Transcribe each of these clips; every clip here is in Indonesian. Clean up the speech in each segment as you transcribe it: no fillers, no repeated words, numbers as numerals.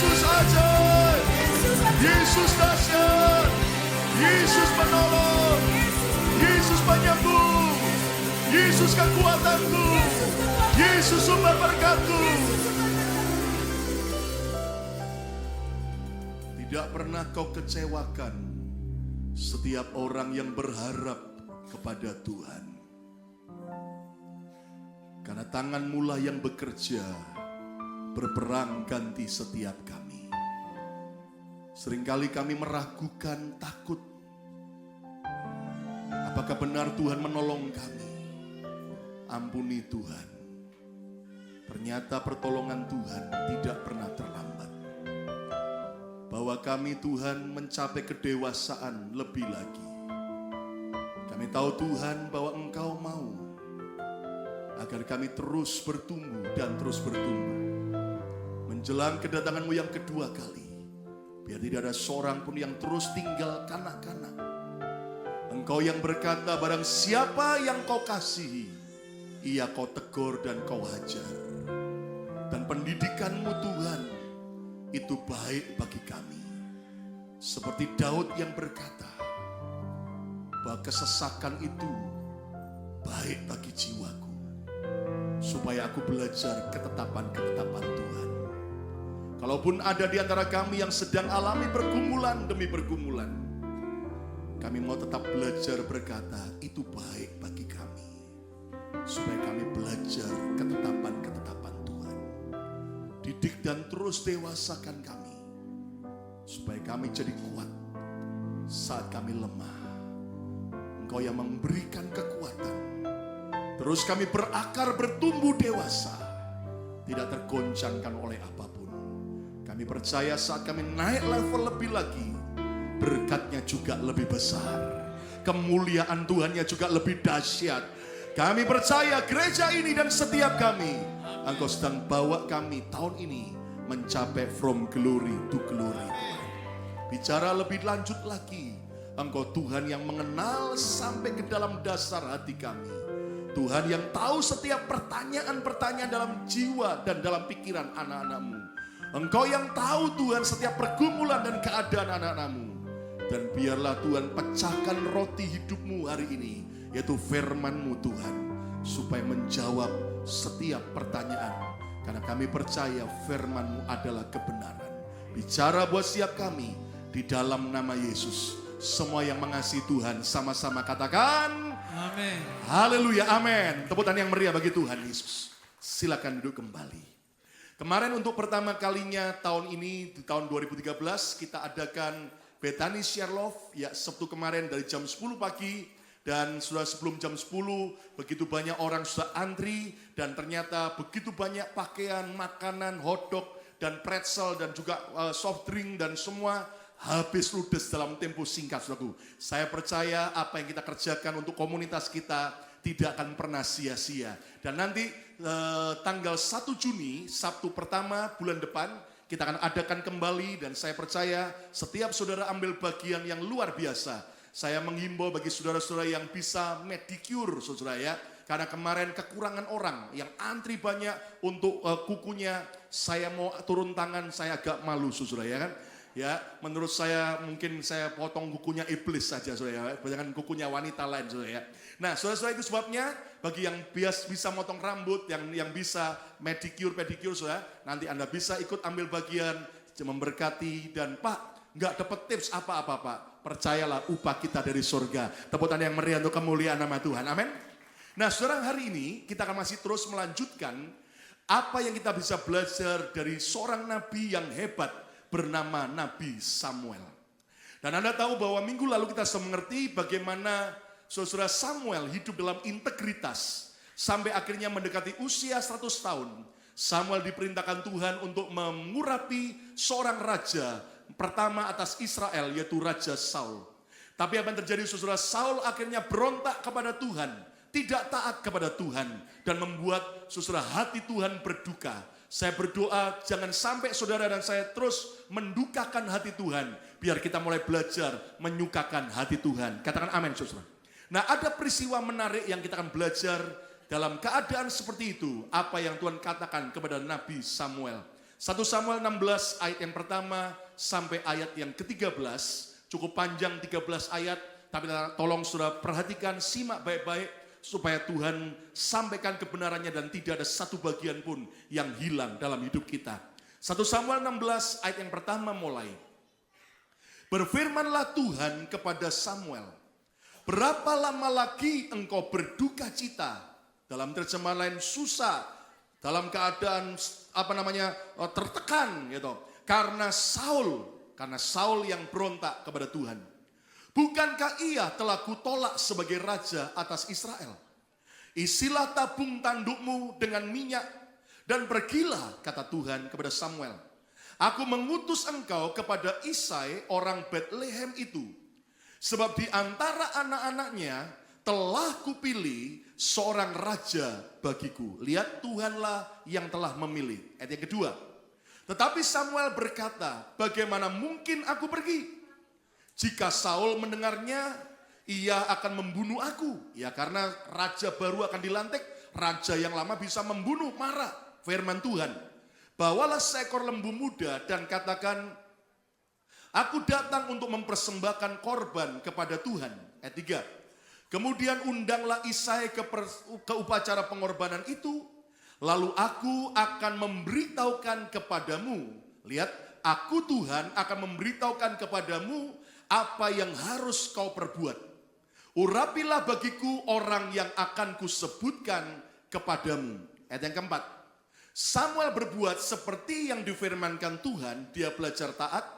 Yesus ajaib, Yesus dahsyat, Yesus penolong, Yesus penyembuh, Yesus kekuatanku, Yesus sumber berkatku. Tidak pernah kau kecewakan setiap orang yang berharap kepada Tuhan. Karena tangan-Mu lah yang bekerja, berperang ganti setiap kami. Seringkali kami meragukan, takut. Apakah benar Tuhan menolong kami? Ampuni Tuhan. Ternyata pertolongan Tuhan tidak pernah terlambat. Bahwa kami Tuhan mencapai kedewasaan lebih lagi. Kami tahu Tuhan bahwa Engkau mau agar kami terus bertumbuh dan terus bertumbuh. Menjelang kedatangan-Mu yang kedua kali, biar tidak ada seorang pun yang terus tinggal kanak-kanak. Engkau yang berkata, barang siapa yang Kau kasihi, ia Kau tegur dan Kau hajar. Dan pendidikan-Mu Tuhan, itu baik bagi kami. Seperti Daud yang berkata, bahwa kesesakan itu baik bagi jiwaku. Supaya aku belajar ketetapan-ketetapan Tuhan. Kalaupun ada di antara kami yang sedang alami pergumulan demi pergumulan, kami mau tetap belajar berkata, itu baik bagi kami. Supaya kami belajar ketetapan-ketetapan Tuhan. Didik dan terus dewasakan kami. Supaya kami jadi kuat saat kami lemah. Engkau yang memberikan kekuatan. Terus kami berakar, bertumbuh dewasa. Tidak tergoncangkan oleh apapun. Kami percaya saat kami naik level lebih lagi, berkatnya juga lebih besar. Kemuliaan Tuhannya juga lebih dahsyat. Kami percaya gereja ini dan setiap kami, Engkau sedang bawa kami tahun ini mencapai from glory to glory. Bicara lebih lanjut lagi, Engkau Tuhan yang mengenal sampai ke dalam dasar hati kami. Tuhan yang tahu setiap pertanyaan-pertanyaan dalam jiwa dan dalam pikiran anak-anak-Mu. Engkau yang tahu Tuhan setiap pergumulan dan keadaan anak-anak-Mu. Dan biarlah Tuhan pecahkan roti hidup-Mu hari ini, yaitu firman-Mu Tuhan. Supaya menjawab setiap pertanyaan. Karena kami percaya firman-Mu adalah kebenaran. Bicara buat setiap kami di dalam nama Yesus. Semua yang mengasihi Tuhan sama-sama katakan amin. Haleluya, amin. Tepuk tangan yang meriah bagi Tuhan Yesus. Silakan duduk kembali. Kemarin untuk pertama kalinya tahun ini, di tahun 2013, kita adakan Bethany Share Love, ya Sabtu kemarin dari jam 10 pagi. Dan sudah sebelum jam 10, begitu banyak orang sudah antri. Dan ternyata begitu banyak pakaian, makanan, hotdog, dan pretzel, dan juga soft drink, dan semua habis ludes dalam tempo singkat, saudaraku. Saya percaya apa yang kita kerjakan untuk komunitas kita tidak akan pernah sia-sia. Dan nanti tanggal 1 Juni, Sabtu pertama bulan depan, kita akan adakan kembali. Dan saya percaya setiap saudara ambil bagian yang luar biasa. Saya menghimbau bagi saudara-saudara yang bisa medicure, saudara ya. Karena kemarin kekurangan orang yang antri banyak untuk kukunya. Saya mau turun tangan, saya agak malu, saudara ya kan. Ya, menurut saya mungkin saya potong kukunya iblis saja, saudara ya. Jangan kukunya wanita lain, saudara ya. Nah, saudara-saudara, itu sebabnya bagi yang bisa motong rambut, yang bisa pedicure, saudara, nanti Anda bisa ikut ambil bagian, memberkati. Dan Pak, nggak dapat tips apa-apa Pak. Percayalah, upah kita dari surga. Tepuk tangan yang meriah untuk kemuliaan nama Tuhan. Amin. Nah, saudara, hari ini kita akan masih terus melanjutkan apa yang kita bisa belajar dari seorang nabi yang hebat bernama Nabi Samuel. Dan Anda tahu bahwa minggu lalu kita sudah mengerti bagaimana saudara Samuel hidup dalam integritas. Sampai akhirnya mendekati usia 100 tahun. Samuel diperintahkan Tuhan untuk mengurapi seorang raja pertama atas Israel, yaitu Raja Saul. Tapi apa yang terjadi, saudara? Saul akhirnya berontak kepada Tuhan. Tidak taat kepada Tuhan. Dan membuat saudara hati Tuhan berduka. Saya berdoa jangan sampai saudara dan saya terus mendukakan hati Tuhan. Biar kita mulai belajar menyukakan hati Tuhan. Katakan amin, saudara. Nah, ada peristiwa menarik yang kita akan belajar dalam keadaan seperti itu. Apa yang Tuhan katakan kepada Nabi Samuel. 1 Samuel 16 ayat yang pertama sampai ayat yang ke-13, cukup panjang 13 ayat, tapi tolong saudara perhatikan, simak baik-baik supaya Tuhan sampaikan kebenarannya dan tidak ada satu bagian pun yang hilang dalam hidup kita. 1 Samuel 16 ayat yang pertama mulai. Berfirmanlah Tuhan kepada Samuel, berapa lama lagi engkau berduka cita? Dalam terjemahan lain susah, dalam keadaan tertekan gitu. Karena Saul yang berontak kepada Tuhan. Bukankah ia telah kutolak sebagai raja atas Israel? Isilah tabung tandukmu dengan minyak dan pergilah, kata Tuhan kepada Samuel. Aku mengutus engkau kepada Isai orang Betlehem itu. Sebab di antara anak-anaknya telah kupilih seorang raja bagiku. Lihat, Tuhanlah yang telah memilih. Ayat yang kedua. Tetapi Samuel berkata, bagaimana mungkin aku pergi? Jika Saul mendengarnya, ia akan membunuh aku. Ya, karena raja baru akan dilantik, raja yang lama bisa membunuh, marah. Firman Tuhan. Bawalah seekor lembu muda dan katakan, aku datang untuk mempersembahkan korban kepada Tuhan. Ayat 3. Kemudian undanglah Isai ke upacara pengorbanan itu. Lalu aku akan memberitahukan kepadamu. Lihat, aku Tuhan akan memberitahukan kepadamu apa yang harus kau perbuat. Urapilah bagiku orang yang akan kusebutkan kepadamu. Ayat yang keempat. Samuel berbuat seperti yang difirmankan Tuhan, dia belajar taat,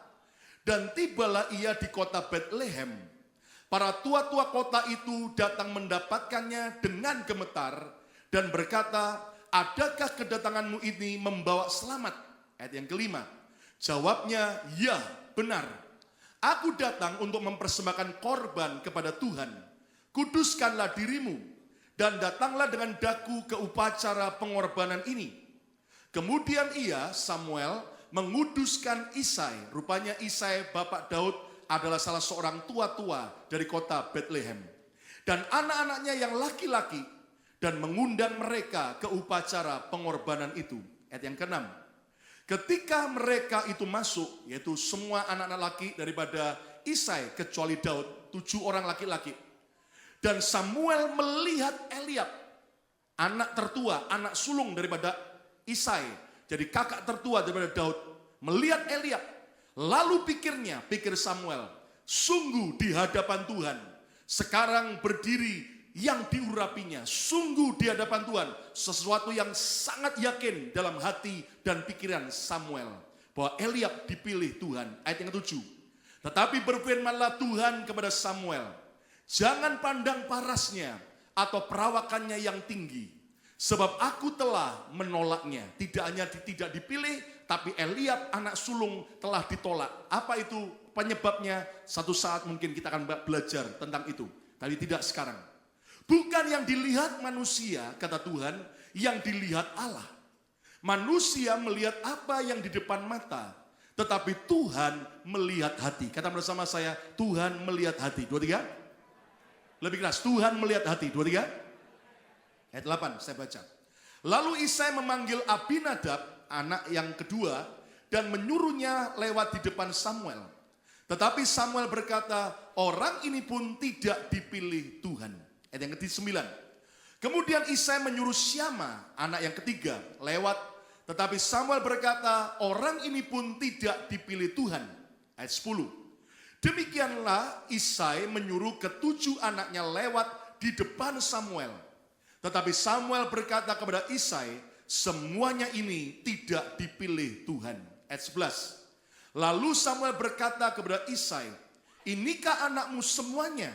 dan tibalah ia di kota Betlehem. Para tua-tua kota itu datang mendapatkannya dengan gemetar dan berkata, adakah kedatanganmu ini membawa selamat? Ayat yang kelima, jawabnya, ya benar. Aku datang untuk mempersembahkan korban kepada Tuhan. Kuduskanlah dirimu dan datanglah dengan daku ke upacara pengorbanan ini. Kemudian ia, Samuel, menguduskan Isai. Rupanya Isai, bapak Daud, adalah salah seorang tua-tua dari kota Betlehem. Dan anak-anaknya yang laki-laki, dan mengundang mereka ke upacara pengorbanan itu. Ayat yang ke-6. Ketika mereka itu masuk, yaitu semua anak-anak laki daripada Isai, kecuali Daud, 7 orang laki-laki. Dan Samuel melihat Eliab, anak tertua, anak sulung daripada Isai, jadi kakak tertua daripada Daud, melihat Eliab, lalu pikir Samuel, sungguh di hadapan Tuhan, sekarang berdiri yang diurapinya, sungguh di hadapan Tuhan, sesuatu yang sangat yakin dalam hati dan pikiran Samuel, bahwa Eliab dipilih Tuhan. Ayat yang ke-7, tetapi berfirmanlah Tuhan kepada Samuel, jangan pandang parasnya atau perawakannya yang tinggi, sebab aku telah menolaknya. Tidak hanya tidak dipilih, tapi Eliab anak sulung telah ditolak. Apa itu penyebabnya? Satu saat mungkin kita akan belajar tentang itu. Tapi tidak sekarang. Bukan yang dilihat manusia, kata Tuhan, yang dilihat Allah. Manusia melihat apa yang di depan mata, tetapi Tuhan melihat hati. Kata bersama saya, Tuhan melihat hati. 2, 3. Lebih keras, Tuhan melihat hati. 2, 3. Ayat 8 saya baca. Lalu Isai memanggil Abinadab, anak yang kedua, dan menyuruhnya lewat di depan Samuel. Tetapi Samuel berkata, orang ini pun tidak dipilih Tuhan. Ayat yang ke-9. Kemudian Isai menyuruh Syama, anak yang ketiga, lewat. Tetapi Samuel berkata, orang ini pun tidak dipilih Tuhan. Ayat 10. Demikianlah Isai menyuruh ke-7 anaknya lewat di depan Samuel. Tetapi Samuel berkata kepada Isai, semuanya ini tidak dipilih Tuhan. Ayat 11. Lalu Samuel berkata kepada Isai, inikah anakmu semuanya?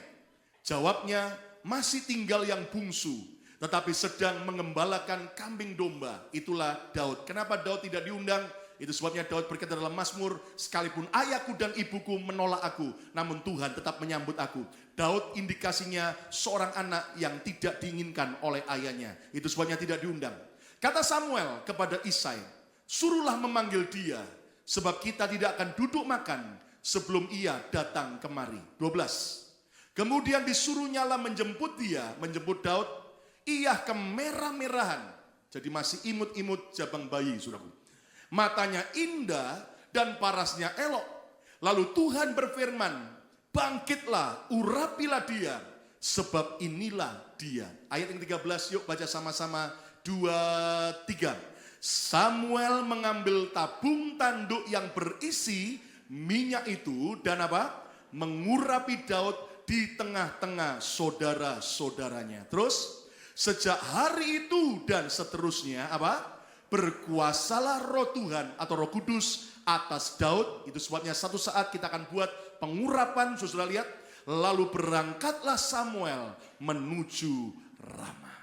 Jawabnya, masih tinggal yang bungsu, tetapi sedang mengembalakan kambing domba. Itulah Daud. Kenapa Daud tidak diundang? Itu sebabnya Daud berkata dalam Mazmur, sekalipun ayahku dan ibuku menolak aku, namun Tuhan tetap menyambut aku. Daud indikasinya seorang anak yang tidak diinginkan oleh ayahnya. Itu sebabnya tidak diundang. Kata Samuel kepada Isai, suruhlah memanggil dia, sebab kita tidak akan duduk makan sebelum ia datang kemari. 12. Kemudian disuruhnyalah menjemput dia, menjemput Daud, ia kemerah-merahan. Jadi masih imut-imut jabang bayi, saudaraku. matanya indah dan parasnya elok. Lalu Tuhan berfirman, bangkitlah, urapilah dia, sebab inilah dia. Ayat yang 13, yuk baca sama-sama, 2, 3. Samuel mengambil tabung tanduk yang berisi minyak itu dan apa? Mengurapi Daud di tengah-tengah saudara-saudaranya. Terus, sejak hari itu dan seterusnya apa? Berkuasalah roh Tuhan atau roh kudus atas Daud. Itu sebabnya satu saat kita akan buat pengurapan, saudara lihat. Lalu berangkatlah Samuel menuju Rama.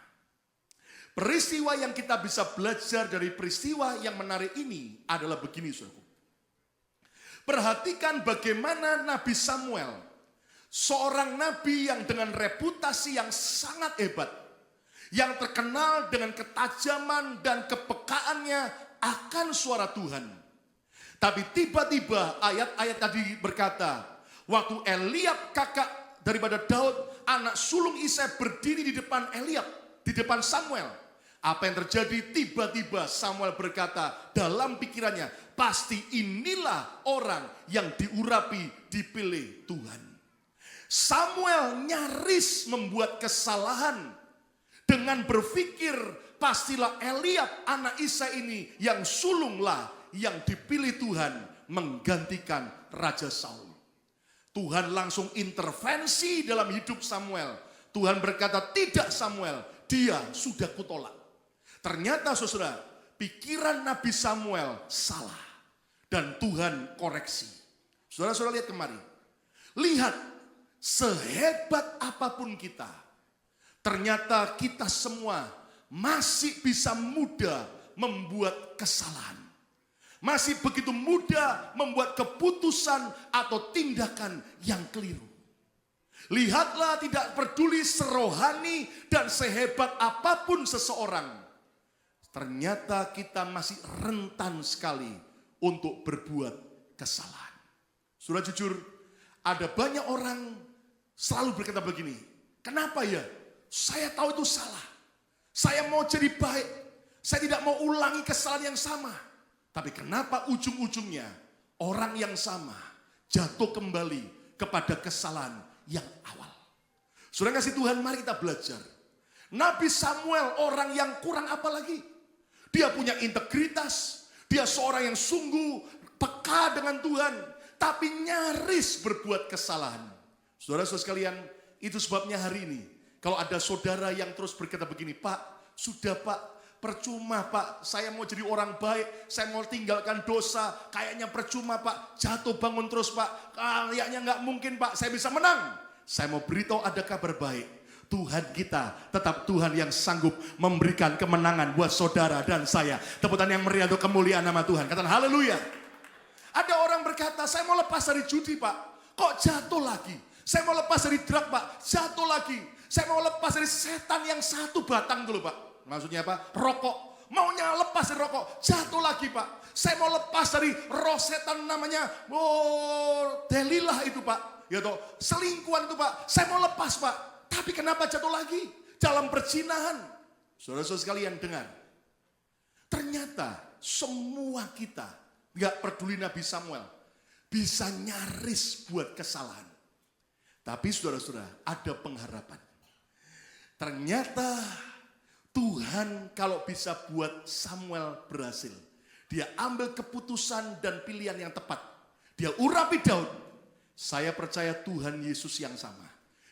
Peristiwa yang kita bisa belajar dari peristiwa yang menarik ini adalah begini, saudara. Perhatikan bagaimana Nabi Samuel, seorang nabi yang dengan reputasi yang sangat hebat, yang terkenal dengan ketajaman dan kepekaannya akan suara Tuhan. Tapi tiba-tiba ayat-ayat tadi berkata, waktu Eliab kakak daripada Daud, anak sulung Isai berdiri di depan Eliab, di depan Samuel. Apa yang terjadi? Tiba-tiba Samuel berkata dalam pikirannya, pasti inilah orang yang diurapi, dipilih Tuhan. Samuel nyaris membuat kesalahan dengan berpikir pastilah Eliab anak Isai ini yang sulunglah yang dipilih Tuhan menggantikan Raja Saul. Tuhan langsung intervensi dalam hidup Samuel. Tuhan berkata, tidak Samuel, dia sudah kutolak. Ternyata saudara, pikiran Nabi Samuel salah. Dan Tuhan koreksi. Saudara-saudara lihat kemari. Lihat, sehebat apapun kita, ternyata kita semua masih bisa mudah membuat kesalahan. Masih begitu mudah membuat keputusan atau tindakan yang keliru. Lihatlah, tidak peduli serohani dan sehebat apapun seseorang, ternyata kita masih rentan sekali untuk berbuat kesalahan. Sudah jujur, ada banyak orang selalu berkata begini, kenapa ya? Saya tahu itu salah. Saya mau jadi baik. Saya tidak mau ulangi kesalahan yang sama. Tapi kenapa ujung-ujungnya orang yang sama jatuh kembali kepada kesalahan yang awal? Saudara kasih Tuhan, mari kita belajar. Nabi Samuel orang yang kurang apa lagi? Dia punya integritas. Dia seorang yang sungguh peka dengan Tuhan. Tapi nyaris berbuat kesalahan. Saudara-saudara sekalian, itu sebabnya hari ini kalau ada saudara yang terus berkata begini, Pak, sudah Pak, percuma Pak, saya mau jadi orang baik, saya mau tinggalkan dosa, kayaknya percuma Pak, jatuh bangun terus Pak, kayaknya nggak mungkin Pak, saya bisa menang. Saya mau beritahu ada kabar baik, Tuhan kita tetap Tuhan yang sanggup memberikan kemenangan buat saudara dan saya. Tepukan yang meriah untuk kemuliaan nama Tuhan, katakan haleluya. Ada orang berkata, saya mau lepas dari judi Pak, kok jatuh lagi. Saya mau lepas dari drug Pak, jatuh lagi. Saya mau lepas dari setan yang satu batang dulu Pak. Maksudnya apa? Rokok. Maunya lepas dari rokok, jatuh lagi Pak. Saya mau lepas dari roh setan namanya Delilah itu Pak. Ya toh, selingkuhan itu Pak. Saya mau lepas Pak. Tapi kenapa jatuh lagi? Dalam perzinahan. Saudara-saudara sekalian dengar. Ternyata semua kita, gak peduli Nabi Samuel, bisa nyaris buat kesalahan. Tapi saudara-saudara, ada pengharapan. Ternyata Tuhan kalau bisa buat Samuel berhasil. Dia ambil keputusan dan pilihan yang tepat. Dia urapi Daud. Saya percaya Tuhan Yesus yang sama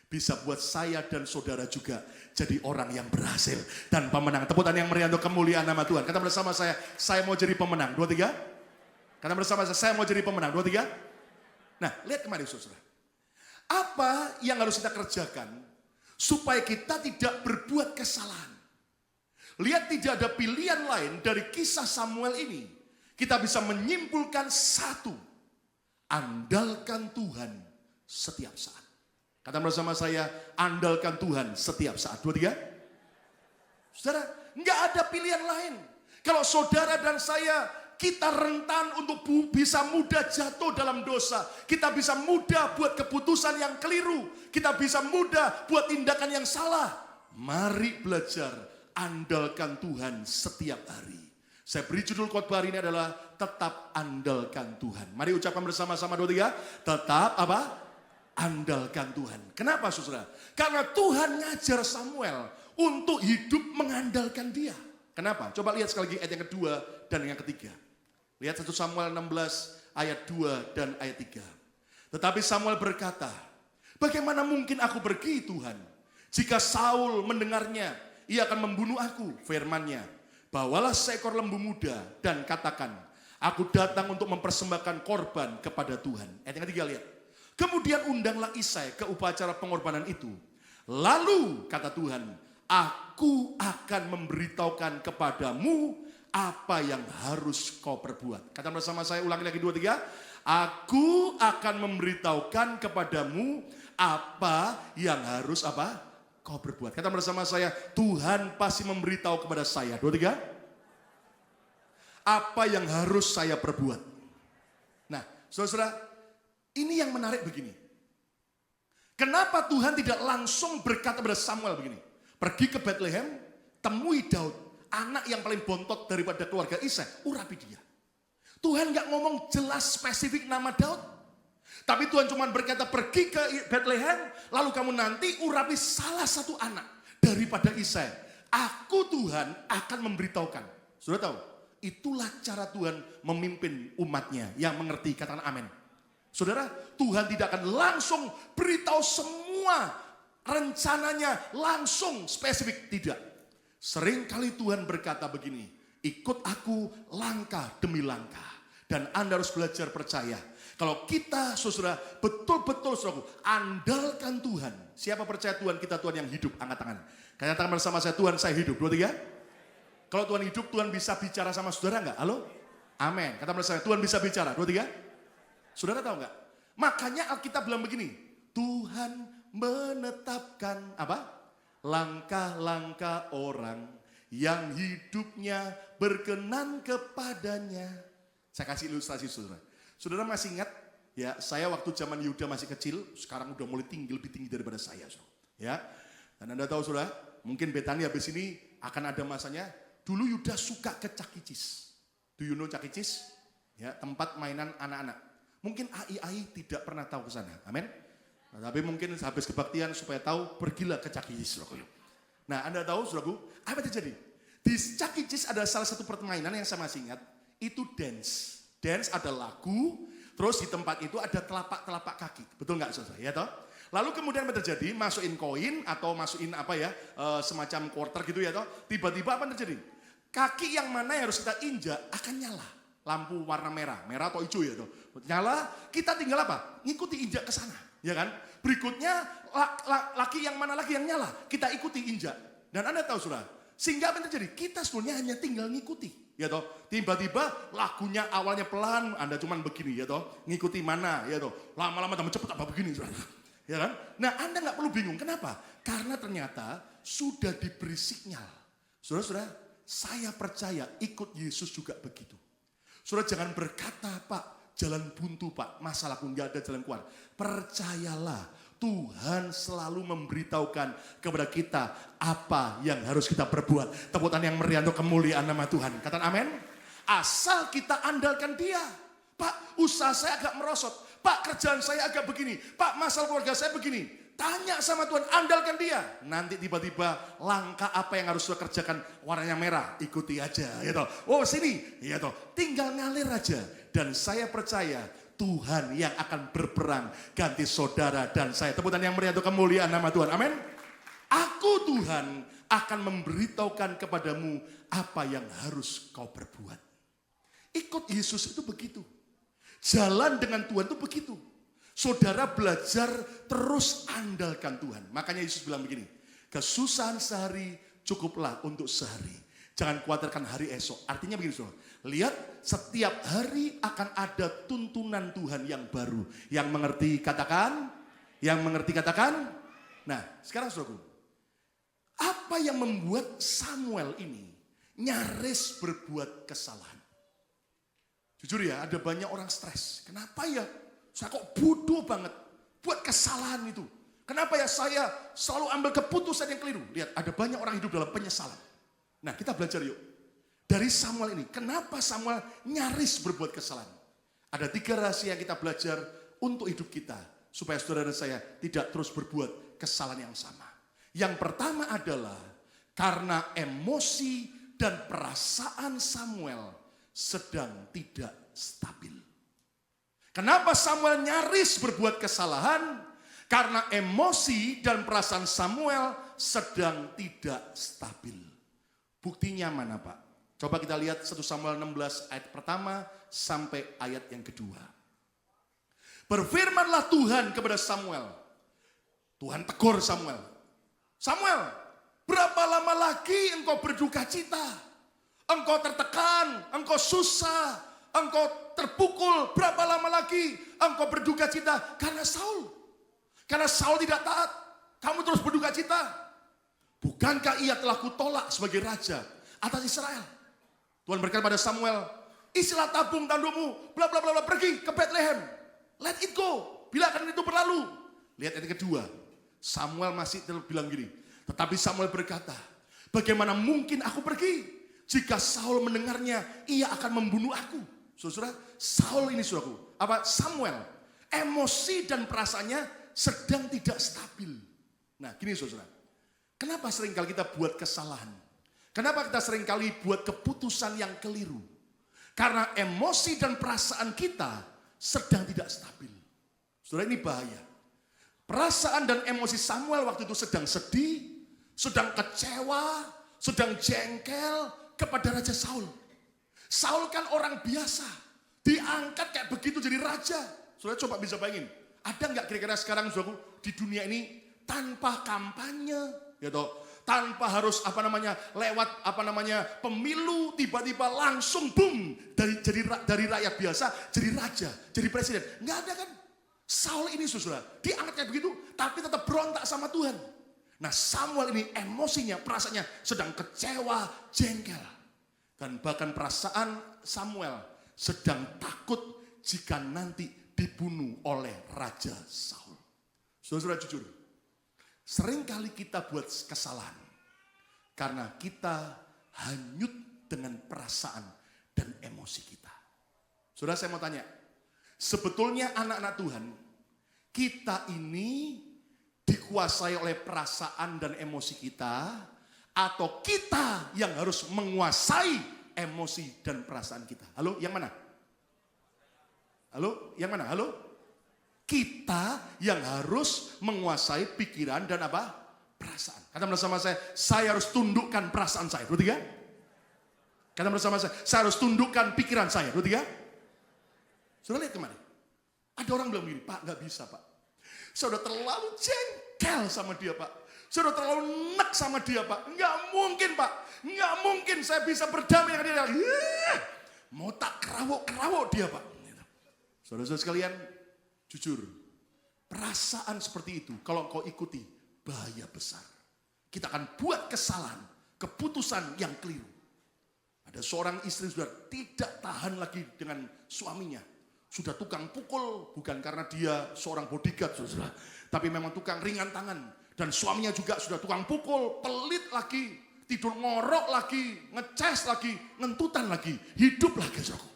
bisa buat saya dan saudara juga jadi orang yang berhasil dan pemenang. Tepuk tangan yang meriah untuk kemuliaan nama Tuhan. Kata bersama saya mau jadi pemenang. 2, 3. Kata bersama saya mau jadi pemenang. 2, 3. Nah, lihat kemari saudara. Apa yang harus kita kerjakan supaya kita tidak berbuat kesalahan? Lihat, tidak ada pilihan lain dari kisah Samuel ini. Kita bisa menyimpulkan satu. Andalkan Tuhan setiap saat. Kata bersama saya, andalkan Tuhan setiap saat. 2, 3. Saudara, enggak ada pilihan lain. Kalau saudara dan saya, kita rentan untuk bisa mudah jatuh dalam dosa. Kita bisa mudah buat keputusan yang keliru. Kita bisa mudah buat tindakan yang salah. Mari belajar andalkan Tuhan setiap hari. Saya beri judul khotbah hari ini adalah tetap andalkan Tuhan. Mari ucapkan bersama-sama 2, 3. Tetap apa? Andalkan Tuhan. Kenapa saudara? Karena Tuhan ngajar Samuel untuk hidup mengandalkan dia. Kenapa? Coba lihat sekali lagi ayat yang kedua dan yang ketiga. Lihat 1 Samuel 16 ayat 2 dan ayat 3. Tetapi Samuel berkata, bagaimana mungkin aku pergi Tuhan? Jika Saul mendengarnya, ia akan membunuh aku. Firman-Nya, bawalah seekor lembu muda dan katakan, aku datang untuk mempersembahkan korban kepada Tuhan. Ayat yang ketiga lihat. Kemudian undanglah Isai ke upacara pengorbanan itu. Lalu kata Tuhan, aku akan memberitahukan kepadamu apa yang harus kau perbuat. Kata bersama saya, ulangi lagi 2, 3. Aku akan memberitahukan kepadamu apa yang harus apa kau berbuat. Kata bersama saya, Tuhan pasti memberitahu kepada saya. 2, 3. Apa yang harus saya perbuat. Nah, saudara, ini yang menarik begini. Kenapa Tuhan tidak langsung berkata kepada Samuel begini? Pergi ke Bethlehem, temui Daud, anak yang paling bontot daripada keluarga Isai, urapi dia. Tuhan gak ngomong jelas spesifik nama Daud. Tapi Tuhan cuma berkata pergi ke Bethlehem, lalu kamu nanti urapi salah satu anak daripada Isai. Aku Tuhan akan memberitahukan. Sudah tahu? Itulah cara Tuhan memimpin umatnya yang mengerti, katakan amin. Saudara, Tuhan tidak akan langsung beritahu semua rencananya langsung spesifik, tidak. Seringkali Tuhan berkata begini, ikut aku langkah demi langkah. Dan Anda harus belajar percaya. Kalau kita, saudara, betul-betul saudaraku, andalkan Tuhan. Siapa percaya Tuhan kita Tuhan yang hidup? Angkat tangan. Katakan bersama saya, Tuhan saya hidup. 2, 3. Kalau Tuhan hidup, Tuhan bisa bicara sama saudara enggak? Halo? Amin. Kata bersama saya, Tuhan bisa bicara. 2, 3. Saudara tahu enggak? Makanya Alkitab bilang begini, Tuhan menetapkan apa? Langkah-langkah orang yang hidupnya berkenan kepadanya. Saya kasih ilustrasi saudara. Saudara masih ingat ya, saya waktu zaman Yuda masih kecil, sekarang udah mulai tinggi, lebih tinggi daripada saya. Ya. Dan Anda tahu saudara, mungkin Betani habis ini akan ada masanya, dulu Yuda suka ke Cakicis. Do you know Cakicis? Ya, tempat mainan anak-anak. Mungkin AI tidak pernah tahu ke sana. Amin. Nah, tapi mungkin habis kebaktian supaya tahu, pergilah ke Cakicis. Nah, Anda tahu saudaraku, apa terjadi? Di Cakicis ada salah satu permainan yang saya masih ingat, itu dance. Dance ada lagu, terus di tempat itu ada telapak-telapak kaki. Betul nggak saudara? Ya toh? Lalu kemudian apa terjadi? Masukin koin atau masukin apa ya, semacam quarter gitu ya toh. Tiba-tiba apa terjadi? Kaki yang mana yang harus kita injak akan nyala. Lampu warna merah atau hijau ya toh. Nyala, kita tinggal apa? Ngikuti injak ke sana, ya kan? Berikutnya laki yang mana lagi yang nyala? Kita ikuti injak. Dan Anda tahu saudara, sehingga apa yang terjadi? Kita sebenarnya hanya tinggal ngikuti. Ya toh, tiba-tiba lagunya awalnya pelan, Anda cuman begini ya toh, ngikuti mana ya toh, lama-lama tambah cepat apa begini, ya kan? Nah Anda nggak perlu bingung, kenapa? Karena ternyata sudah diberi sinyal. Saudara-saudara, saya percaya ikut Yesus juga begitu. Saudara jangan berkata Pak, jalan buntu Pak, masalahku nggak ada jalan keluar. Percayalah. Tuhan selalu memberitahukan kepada kita apa yang harus kita perbuat. Tepuk tangan yang meriah untuk kemuliaan nama Tuhan. Katakan amin. Asal kita andalkan dia. Pak, usaha saya agak merosot. Pak, kerjaan saya agak begini. Pak, masalah keluarga saya begini. Tanya sama Tuhan, andalkan dia. Nanti tiba-tiba langkah apa yang harus kita kerjakan warnanya merah. Ikuti aja. Ya toh. Oh sini. Ya toh. Tinggal ngalir aja. Dan saya percaya Tuhan yang akan berperang ganti saudara dan saya. Tepuk tangan yang meriah untuk kemuliaan nama Tuhan. Amin. Aku Tuhan akan memberitahukan kepadamu apa yang harus kau perbuat. Ikut Yesus itu begitu. Jalan dengan Tuhan itu begitu. Saudara belajar terus andalkan Tuhan. Makanya Yesus bilang begini, kesusahan sehari cukuplah untuk sehari. Jangan khawatirkan hari esok. Artinya begini saudara. Lihat setiap hari akan ada tuntunan Tuhan yang baru. Yang mengerti katakan. Yang mengerti katakan. Nah sekarang saudaraku. Apa yang membuat Samuel ini nyaris berbuat kesalahan? Jujur ya ada banyak orang stres. Kenapa ya saya kok bodoh banget buat kesalahan itu. Kenapa ya saya selalu ambil keputusan yang keliru. Lihat ada banyak orang hidup dalam penyesalan. Nah kita belajar yuk. Dari Samuel ini, kenapa Samuel nyaris berbuat kesalahan? Ada 3 rahasia yang kita belajar untuk hidup kita, supaya saudara dan saya tidak terus berbuat kesalahan yang sama. Yang pertama adalah karena emosi dan perasaan Samuel sedang tidak stabil. Kenapa Samuel nyaris berbuat kesalahan? Karena emosi dan perasaan Samuel sedang tidak stabil. Buktinya mana, Pak? Coba kita lihat 1 Samuel 16 ayat pertama sampai ayat yang kedua. Berfirmanlah Tuhan kepada Samuel. Tuhan tegur Samuel. Samuel, berapa lama lagi engkau berduka cita? Engkau tertekan, engkau susah, engkau terpukul. Berapa lama lagi engkau berduka cita? Karena Saul. Karena Saul tidak taat. Kamu terus berduka cita. Bukankah ia telah kutolak sebagai raja atas Israel? Tuhan berkata pada Samuel, isilah tabung tandukmu, bla bla bla, pergi ke Bethlehem. Let it go, biarkan itu berlalu. Lihat ayat kedua, Samuel masih bilang gini, tetapi Samuel berkata, bagaimana mungkin aku pergi? Jika Saul mendengarnya, ia akan membunuh aku. Saudara, Saul ini saudaraku, Samuel, emosi dan perasaannya sedang tidak stabil. Nah gini saudara, kenapa seringkali kita buat kesalahan? Kenapa kita seringkali buat keputusan yang keliru? Karena emosi dan perasaan kita sedang tidak stabil. Saudara, ini bahaya. Perasaan dan emosi Samuel waktu itu sedang sedih, sedang kecewa, sedang jengkel kepada Raja Saul. Saul kan orang biasa, diangkat kayak begitu jadi raja. Saudara coba bisa bayangin, ada nggak kira-kira sekarang saudaraku di dunia ini tanpa kampanye, ya toh? Tanpa harus lewat pemilu, tiba-tiba langsung boom dari rakyat biasa jadi raja, jadi presiden. Nggak ada kan? Saul ini saudara diangkat kayak begitu, tapi tetap berontak sama Tuhan. Nah Samuel ini emosinya, perasaannya sedang kecewa, jengkel, dan bahkan perasaan Samuel sedang takut jika nanti dibunuh oleh Raja Saul. Saudara jujur, seringkali kita buat kesalahan karena kita hanyut dengan perasaan dan emosi kita. Saudara, saya mau tanya, sebetulnya anak-anak Tuhan, kita ini dikuasai oleh perasaan dan emosi kita, atau kita yang harus menguasai emosi dan perasaan kita? Halo, yang mana? Halo, yang mana? Halo? Kita yang harus menguasai pikiran dan perasaan. Kata bersama saya harus tundukkan perasaan saya. 2, 3. Kata bersama saya harus tundukkan pikiran saya. 2, 3. Sudah lihat kemarin? Ada orang bilang begini, Pak gak bisa Pak. Saya udah terlalu jengkel sama dia Pak. Saya udah terlalu nek sama dia Pak. Gak mungkin Pak. Gak mungkin saya bisa berdamai dengan dia. Mau tak kerawuk dia Pak. Saudara-saudara sekalian, jujur, perasaan seperti itu kalau kau ikuti bahaya besar. Kita akan buat kesalahan, keputusan yang keliru. Ada seorang istri sudah tidak tahan lagi dengan suaminya. Sudah tukang pukul, bukan karena dia seorang bodyguard, saudara, tapi memang tukang ringan tangan. Dan suaminya juga sudah tukang pukul, pelit lagi, tidur ngorok lagi, ngeces lagi, ngentutan lagi, hidup lagi, saudara.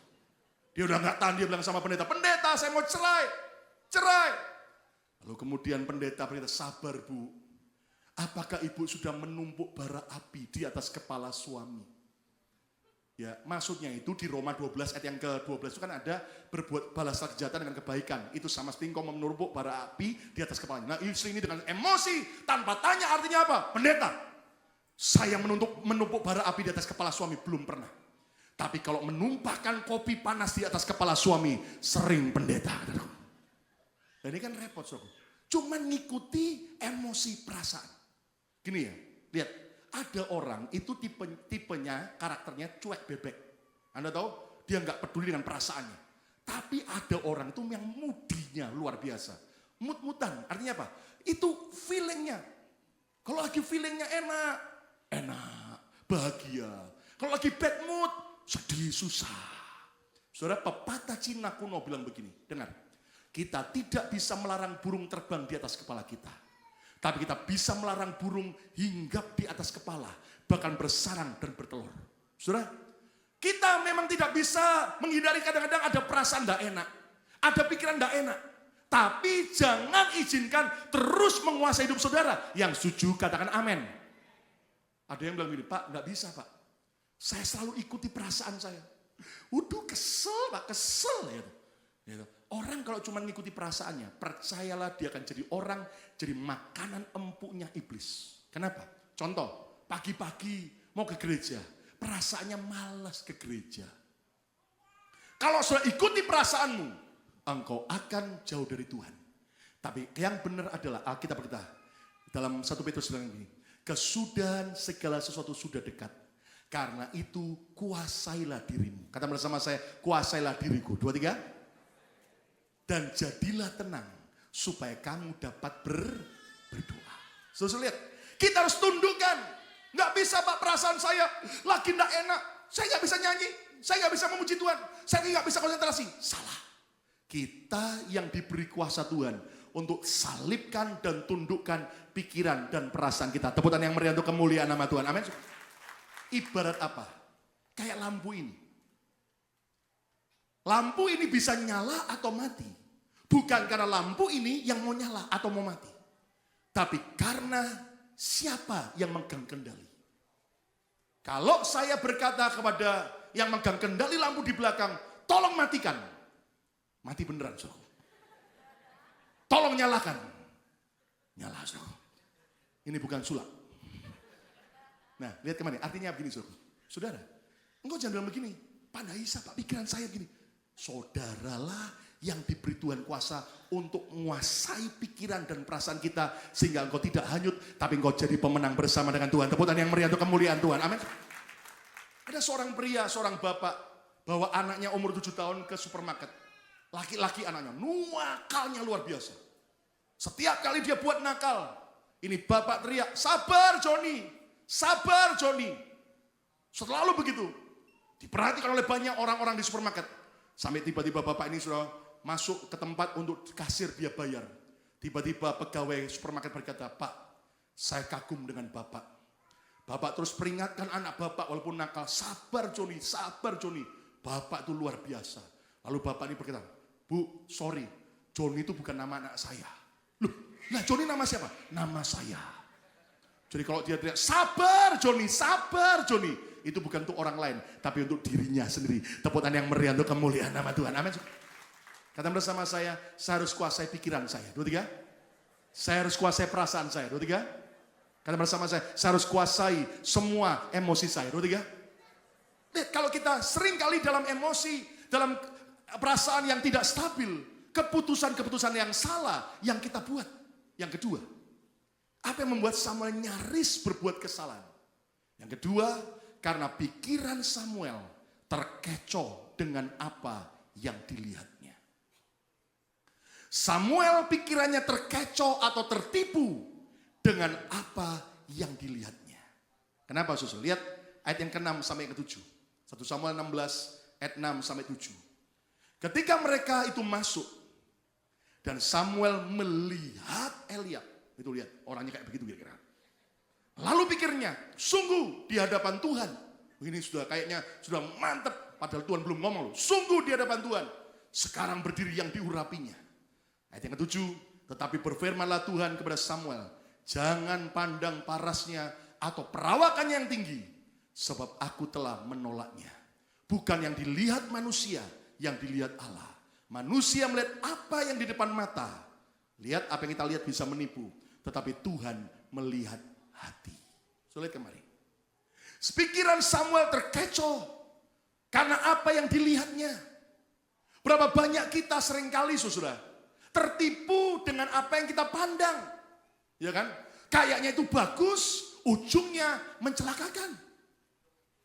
Dia udah gak tahan, dia bilang sama pendeta, pendeta saya mau cerai. Lalu kemudian pendeta sabar Bu, apakah ibu sudah menumpuk bara api di atas kepala suami? Ya, maksudnya itu di Roma 12 ayat yang ke-12 itu kan ada berbuat balaslah kejahatan dengan kebaikan. Itu sama seperti engkau menumpuk bara api di atas kepalanya. Nah istri ini dengan emosi, tanpa tanya artinya apa? Pendeta, saya menumpuk bara api di atas kepala suami, belum pernah. Tapi kalau menumpahkan kopi panas di atas kepala suami, sering pendeta. Dan ini kan repot, saudara. Cuman ngikuti emosi perasaan. Gini ya, lihat. Ada orang itu tipenya, karakternya cuek bebek. Anda tahu, dia nggak peduli dengan perasaannya. Tapi ada orang itu yang mudinya luar biasa. Mut-mutan, artinya apa? Itu feelingnya. Kalau lagi feelingnya enak, bahagia. Kalau lagi bad mood, sedih, susah. Saudara, pepatah Cina kuno bilang begini, dengar. Kita tidak bisa melarang burung terbang di atas kepala kita. Tapi kita bisa melarang burung hinggap di atas kepala, bahkan bersarang dan bertelur. Saudara, Kita memang tidak bisa menghindari kadang-kadang ada perasaan tidak enak. Ada pikiran tidak enak. Tapi jangan izinkan terus menguasai hidup saudara. Yang setuju katakan amin. Ada yang bilang gini, Pak, nggak bisa Pak. Saya selalu ikuti perasaan saya. Waduh, kesel Pak, kesel. Gitu. Orang kalau cuma ngikuti perasaannya, percayalah dia akan jadi orang, jadi makanan empuknya iblis. Kenapa? Contoh, pagi-pagi mau ke gereja, perasaannya malas ke gereja. Kalau sudah ikuti perasaanmu, engkau akan jauh dari Tuhan. Tapi yang benar adalah Alkitab berkata dalam 1 Petrus bilang begini, kesudahan segala sesuatu sudah dekat. Karena itu kuasailah dirimu. Kata bersama saya, kuasailah diriku. 2, 3. Dan jadilah tenang supaya kamu dapat berdoa. Saudara lihat, kita harus tundukkan. Nggak bisa Pak, perasaan saya lagi nggak enak. Saya nggak bisa nyanyi, saya nggak bisa memuji Tuhan, saya nggak bisa konsentrasi. Salah. Kita yang diberi kuasa Tuhan untuk salibkan dan tundukkan pikiran dan perasaan kita. Tepukan yang meriah untuk kemuliaan nama Tuhan. Amin. Ibarat apa? Kayak lampu ini. Lampu ini bisa nyala atau mati. Bukan karena lampu ini yang mau nyala atau mau mati. Tapi karena siapa yang megang kendali. Kalau saya berkata kepada yang megang kendali lampu di belakang, tolong matikan. Mati beneran, saudara. Tolong nyalakan. Nyala, saudara. Ini bukan sulap. Nah, lihat kemana? Artinya begini, saudara. Saudara, engkau jangan bilang begini. Pak, nggak bisa, Pak, pikiran saya begini. Saudaralah yang diberi Tuhan kuasa untuk menguasai pikiran dan perasaan kita. Sehingga engkau tidak hanyut, tapi engkau jadi pemenang bersama dengan Tuhan. Tepukan yang meriah untuk kemuliaan Tuhan. Amin. Ada seorang pria, seorang bapak, bawa anaknya umur 7 tahun ke supermarket. Laki-laki anaknya, nakalnya luar biasa. Setiap kali dia buat nakal, ini bapak teriak, sabar Joni. Sabar Joni. Selalu begitu. Diperhatikan oleh banyak orang-orang di supermarket. Sampai tiba-tiba bapak ini sudah masuk ke tempat untuk kasir dia bayar. Tiba-tiba pegawai supermarket berkata, Pak, saya kagum dengan bapak. Bapak terus peringatkan anak bapak walaupun nakal. Sabar Joni, sabar Joni. Bapak itu luar biasa. Lalu bapak ini berkata, Bu, sorry. Joni itu bukan nama anak saya. Loh, nah Joni nama siapa? Nama saya. Jadi kalau dia teriak, sabar Joni, itu bukan untuk orang lain, tapi untuk dirinya sendiri. Tepukan yang meriah untuk kemuliaan nama Tuhan. Amin. Kata bersama saya harus kuasai pikiran saya. 2, 3. Saya harus kuasai perasaan saya. 2, 3. Kata bersama saya harus kuasai semua emosi saya. 2, 3. Lihat, kalau kita sering kali dalam emosi, dalam perasaan yang tidak stabil, keputusan-keputusan yang salah yang kita buat. Yang kedua, apa yang membuat Samuel nyaris berbuat kesalahan? Yang kedua, karena pikiran Samuel terkecoh dengan apa yang dilihatnya. Samuel pikirannya terkecoh atau tertipu dengan apa yang dilihatnya. Kenapa saudara? Lihat ayat yang ke-6 sampai yang ke-7. 1 Samuel 16 ayat 6 sampai 7. Ketika mereka itu masuk dan Samuel melihat Eliab. Itu lihat, orangnya kayak begitu kira-kira. Lalu pikirnya, sungguh di hadapan Tuhan. Ini sudah kayaknya sudah mantep, padahal Tuhan belum ngomong loh. Sungguh di hadapan Tuhan, sekarang berdiri yang diurapinya. Ayat yang ke-7, tetapi berfirmanlah Tuhan kepada Samuel, jangan pandang parasnya atau perawakannya yang tinggi, sebab aku telah menolaknya. Bukan yang dilihat manusia, yang dilihat Allah. Manusia melihat apa yang di depan mata. Lihat apa yang kita lihat bisa menipu. Tetapi Tuhan melihat hati. So, lihat kemari. Pikiran Samuel terkecoh karena apa yang dilihatnya. Berapa banyak kita seringkali saudara tertipu dengan apa yang kita pandang. Ya kan? Kayaknya itu bagus, ujungnya mencelakakan.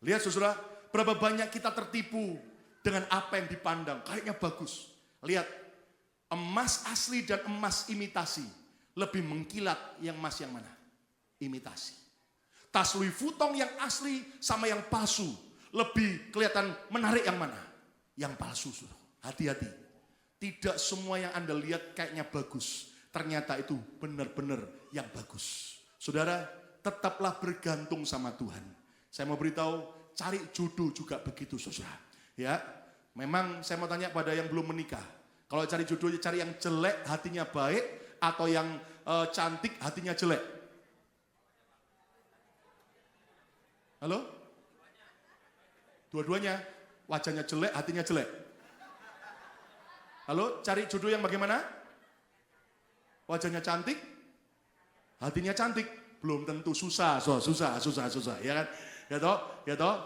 Lihat saudara, berapa banyak kita tertipu dengan apa yang dipandang. Kayaknya bagus. Lihat, emas asli dan emas imitasi. Lebih mengkilat yang emas yang mana? Imitasi. Tas Louis Vuitton yang asli sama yang palsu. Lebih kelihatan menarik yang mana? Yang palsu. Hati-hati. Tidak semua yang Anda lihat kayaknya bagus. Ternyata itu benar-benar yang bagus. Saudara, tetaplah bergantung sama Tuhan. Saya mau beritahu, cari jodoh juga begitu, saudara. Ya, memang saya mau tanya pada yang belum menikah. Kalau cari jodoh, cari yang jelek hatinya baik atau yang cantik hatinya jelek? Halo? Dua-duanya, wajahnya jelek, hatinya jelek. Halo, cari jodoh yang bagaimana? Wajahnya cantik, hatinya cantik. Belum tentu, susah, ya kan? Ya toh.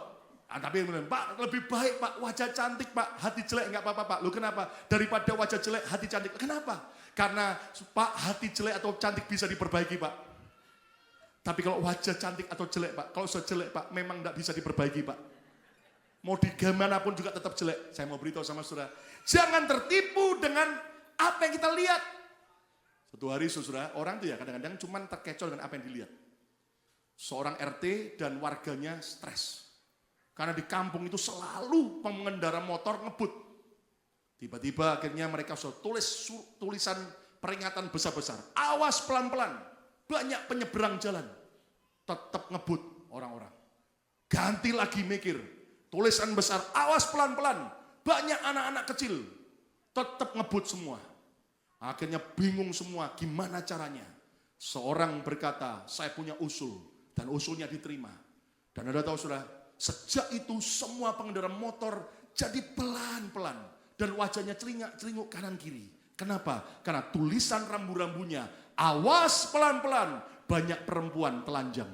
Tapi Pak, lebih baik Pak, wajah cantik Pak, hati jelek enggak apa-apa Pak. Lu kenapa? Daripada wajah jelek, hati cantik. Kenapa? Karena Pak, hati jelek atau cantik bisa diperbaiki Pak. Tapi kalau wajah cantik atau jelek Pak, kalau sudah jelek Pak, memang enggak bisa diperbaiki Pak. Mau gimana pun juga tetap jelek. Saya mau beritahu sama saudara, jangan tertipu dengan apa yang kita lihat. Satu hari saudara, orang tuh ya kadang-kadang cuma terkecoh dengan apa yang dilihat. Seorang RT dan warganya stres. Karena di kampung itu selalu pengendara motor ngebut. Tiba-tiba akhirnya mereka sudah tulis tulisan peringatan besar-besar. Awas pelan-pelan, banyak penyeberang jalan. Tetap ngebut orang-orang. Ganti lagi mikir, tulisan besar, awas pelan-pelan, banyak anak-anak kecil. Tetap ngebut semua. Akhirnya bingung semua, gimana caranya? Seorang berkata, saya punya usul, dan usulnya diterima. Dan Anda tahu saudara, sejak itu semua pengendara motor jadi pelan-pelan. Dan wajahnya celingak-celinguk kanan kiri. Kenapa? Karena tulisan rambu-rambunya, awas pelan-pelan, banyak perempuan telanjang.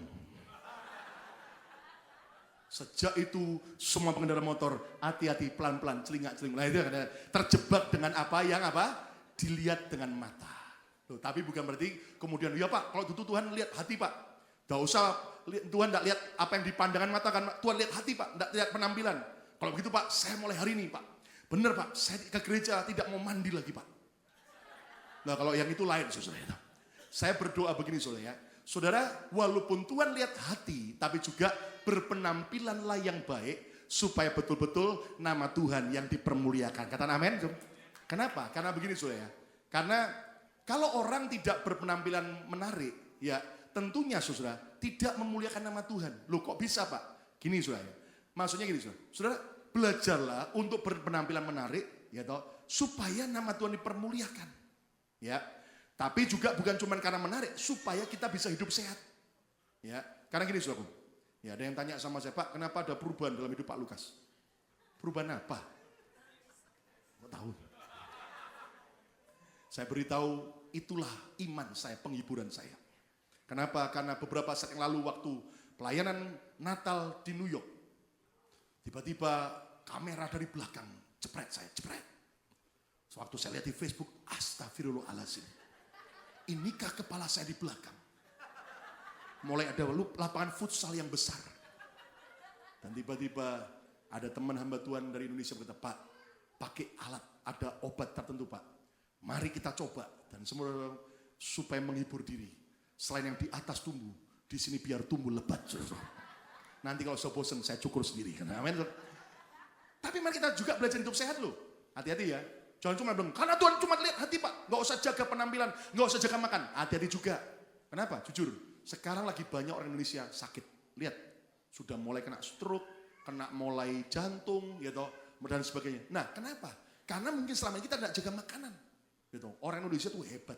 Sejak itu semua pengendara motor, hati-hati pelan-pelan, celingak-celinguk. Nah itu terjebak dengan apa yang dilihat dengan mata. Loh, tapi bukan berarti kemudian, ya Pak, kalau itu Tuhan lihat hati Pak. Gak usah, Tuhan tidak lihat apa yang dipandangkan mata kan, Tuhan lihat hati Pak, tidak lihat penampilan. Kalau begitu Pak, saya mulai hari ini Pak. Benar Pak, saya ke gereja tidak mau mandi lagi Pak. Nah kalau yang itu lain saudara. Saya berdoa begini saudara ya. Saudara, walaupun Tuhan lihat hati, tapi juga berpenampilanlah yang baik, supaya betul-betul nama Tuhan yang dipermuliakan. Kata amin. Kenapa? Karena begini saudara ya. Karena kalau orang tidak berpenampilan menarik, ya tentunya saudara tidak memuliakan nama Tuhan. Loh kok bisa Pak? Gini saudara ya. Maksudnya gini saudara. Saudara belajarlah untuk berpenampilan menarik, ya toh, supaya nama Tuhan dipermuliakan. Ya. Tapi juga bukan cuma karena menarik, supaya kita bisa hidup sehat. Ya. Karena gini saudara. Ya ada yang tanya sama saya, Pak, kenapa ada perubahan dalam hidup Pak Lukas? Perubahan apa? Kok tahu? Saya beritahu, itulah iman saya, penghiburan saya. Kenapa? Karena beberapa saat yang lalu waktu pelayanan Natal di New York, tiba-tiba kamera dari belakang jepret saya, jepret. Waktu saya lihat di Facebook, astagfirullahaladzim. Inikah kepala saya di belakang? Mulai ada lapangan futsal yang besar. Dan tiba-tiba ada teman hamba Tuhan dari Indonesia berkata, Pak, pakai alat, ada obat tertentu Pak. Mari kita coba dan semua supaya menghibur diri. Selain yang di atas tumbuh, di sini biar tumbuh lebat. Nanti kalau saya bosan, saya cukur sendiri. Amin. Tapi mari kita juga belajar hidup sehat loh. Hati-hati ya. Jangan cuma bilang, karena Tuhan cuma lihat hati Pak. Nggak usah jaga penampilan, nggak usah jaga makan. Hati-hati juga. Kenapa? Jujur, sekarang lagi banyak orang Indonesia sakit. Lihat, sudah mulai kena stroke, kena mulai jantung, gitu, dan sebagainya. Nah, kenapa? Karena mungkin selama ini kita tidak jaga makanan. Gitu. Orang Indonesia tuh hebat.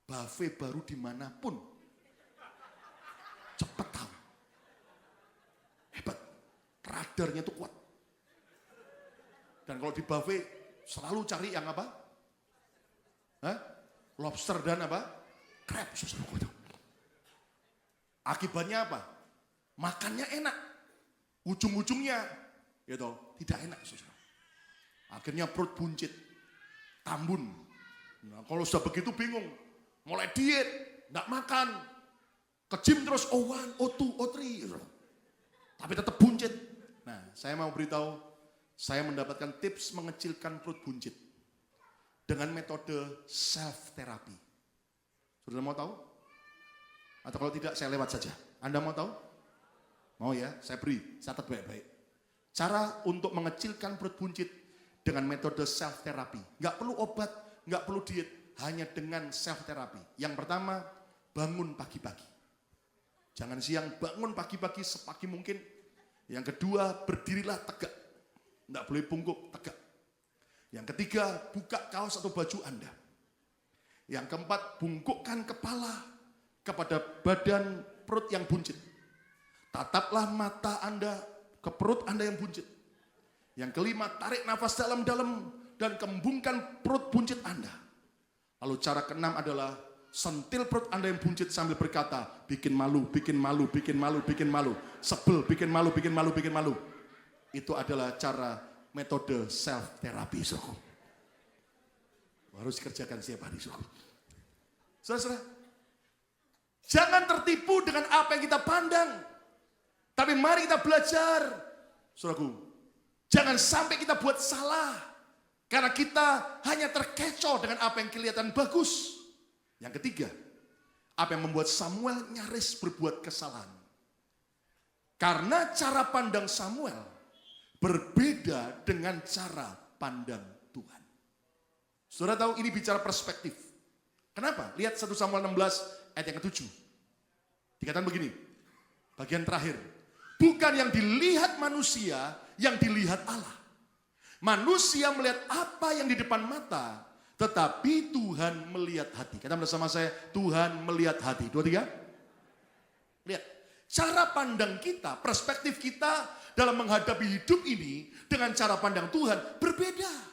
Buffet baru dimanapun. Cepat tahu. Hebat. Radarnya tuh kuat. Dan kalau di buffet selalu cari yang apa? Hah? Lobster dan apa? Crab. Akibatnya apa? Makannya enak. Ujung-ujungnya gitu, tidak enak. Akhirnya perut buncit. Tambun. Nah, kalau sudah begitu bingung, mulai diet, nggak makan, ke gym terus O1, O2, O3, tapi tetap buncit. Nah, saya mau beritahu, saya mendapatkan tips mengecilkan perut buncit dengan metode self therapy. Sudah mau tahu? Atau kalau tidak, saya lewat saja. Anda mau tahu? Mau ya? Saya beri, catat baik-baik. Cara untuk mengecilkan perut buncit dengan metode self therapy. Nggak perlu obat, nggak perlu diet, hanya dengan self therapy. Yang pertama, bangun pagi-pagi. Jangan siang, bangun pagi-pagi sepagi mungkin. Yang kedua, berdirilah tegak. Tidak boleh bungkuk, tegak. Yang ketiga, buka kaos atau baju Anda. Yang keempat, bungkukkan kepala kepada badan perut yang buncit. Tataplah mata Anda ke perut Anda yang buncit. Yang kelima, tarik nafas dalam-dalam dan kembungkan perut buncit Anda. Lalu cara keenam adalah sentil perut Anda yang buncit sambil berkata, bikin malu, bikin malu, bikin malu, bikin malu. Sebel, bikin malu, bikin malu, bikin malu. Itu adalah cara metode self terapi, suku. Harus dikerjakan setiap hari, suku. Saudara, jangan tertipu dengan apa yang kita pandang. Tapi mari kita belajar, saudaraku. Jangan sampai kita buat salah. Karena kita hanya terkecoh dengan apa yang kelihatan bagus. Yang ketiga, apa yang membuat Samuel nyaris berbuat kesalahan. Karena cara pandang Samuel berbeda dengan cara pandang Tuhan. Saudara tahu ini bicara perspektif. Kenapa? Lihat 1 Samuel 16 ayat yang ke-7. Dikatakan begini, bagian terakhir. Bukan yang dilihat manusia, yang dilihat Allah. Manusia melihat apa yang di depan mata, tetapi Tuhan melihat hati. Kata bersama saya, Tuhan melihat hati. 2, 3. Lihat, cara pandang kita, perspektif kita dalam menghadapi hidup ini dengan cara pandang Tuhan berbeda.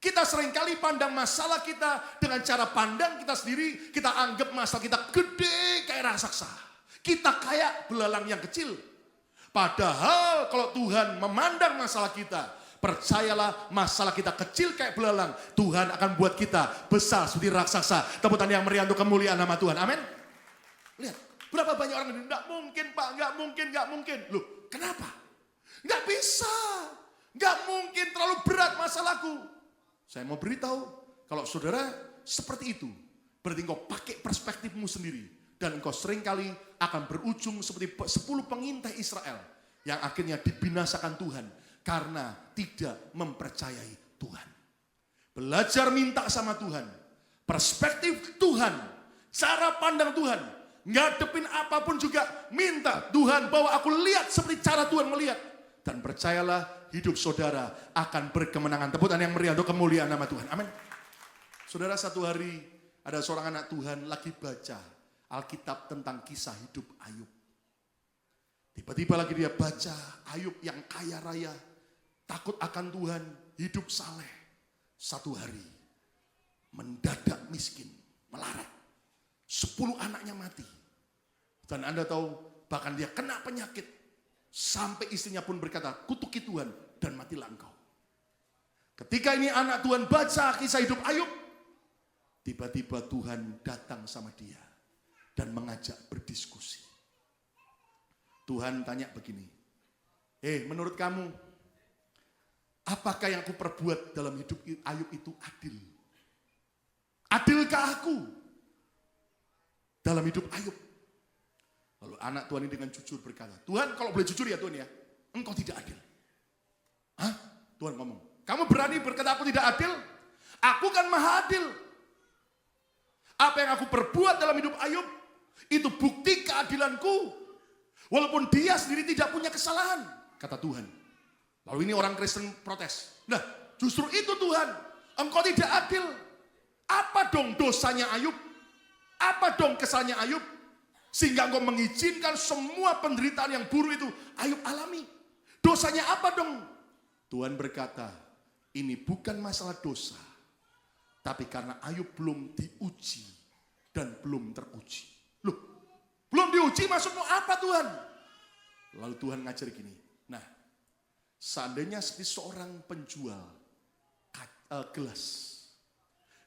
Kita seringkali pandang masalah kita dengan cara pandang kita sendiri. Kita anggap masalah kita gede kayak raksasa. Kita kayak belalang yang kecil. Padahal kalau Tuhan memandang masalah kita, percayalah masalah kita kecil kayak belalang. Tuhan akan buat kita besar seperti raksasa. Tepuk tangan yang meriah untuk kemuliaan nama Tuhan. Amin. Lihat, berapa banyak orang yang enggak mungkin Pak, enggak mungkin, enggak mungkin. Loh, kenapa? Enggak bisa. Enggak mungkin, terlalu berat masalahku. Saya mau beritahu, kalau saudara seperti itu, berarti engkau pakai perspektifmu sendiri. Dan engkau seringkali akan berujung seperti 10 pengintai Israel yang akhirnya dibinasakan Tuhan. Karena tidak mempercayai Tuhan. Belajar minta sama Tuhan. Perspektif Tuhan. Cara pandang Tuhan. Ngadepin apapun juga minta. Tuhan bahwa aku lihat seperti cara Tuhan melihat. Dan percayalah hidup saudara akan berkemenangan. Tepuk tangan yang meriah untuk kemuliaan nama Tuhan. Amin. Saudara, satu hari ada seorang anak Tuhan lagi baca Alkitab tentang kisah hidup Ayub. Tiba-tiba lagi dia baca Ayub yang kaya raya, takut akan Tuhan, hidup saleh. Satu hari mendadak miskin, melarat. 10 anaknya mati. Dan Anda tahu bahkan dia kena penyakit. Sampai istrinya pun berkata, kutuki Tuhan dan matilah engkau. Ketika ini anak Tuhan baca kisah hidup Ayub, tiba-tiba Tuhan datang sama dia dan mengajak berdiskusi. Tuhan tanya begini, menurut kamu, apakah yang aku perbuat dalam hidup Ayub itu adil? Adilkah aku dalam hidup Ayub? Lalu anak Tuhan ini dengan jujur berkata, Tuhan kalau boleh jujur ya Tuhan ya, engkau tidak adil. Hah? Tuhan ngomong, kamu berani berkata aku tidak adil? Aku kan maha adil. Apa yang aku perbuat dalam hidup Ayub, itu bukti keadilanku. Walaupun dia sendiri tidak punya kesalahan, kata Tuhan. Lalu ini orang Kristen protes. Nah, justru itu Tuhan, engkau tidak adil. Apa dong dosanya Ayub? Apa dong kesalahannya Ayub? Sehingga engkau mengizinkan semua penderitaan yang buruk itu Ayub alami. Dosanya apa dong? Tuhan berkata, ini bukan masalah dosa. Tapi karena Ayub belum diuji dan belum teruji. Loh, belum diuji maksudmu apa Tuhan? Lalu Tuhan ngajar gini. Nah, seandainya seperti seorang penjual gelas.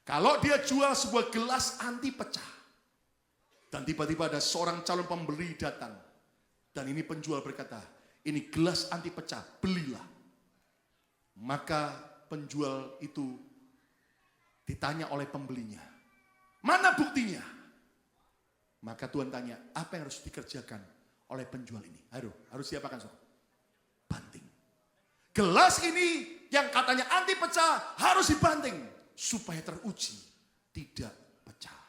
Kalau dia jual sebuah gelas anti pecah. Dan tiba-tiba ada seorang calon pembeli datang. Dan ini penjual berkata, ini gelas anti pecah, belilah. Maka penjual itu ditanya oleh pembelinya, mana buktinya? Maka Tuhan tanya, apa yang harus dikerjakan oleh penjual ini? Harus diapakan? Banting. Gelas ini yang katanya anti pecah harus dibanting supaya teruji tidak pecah.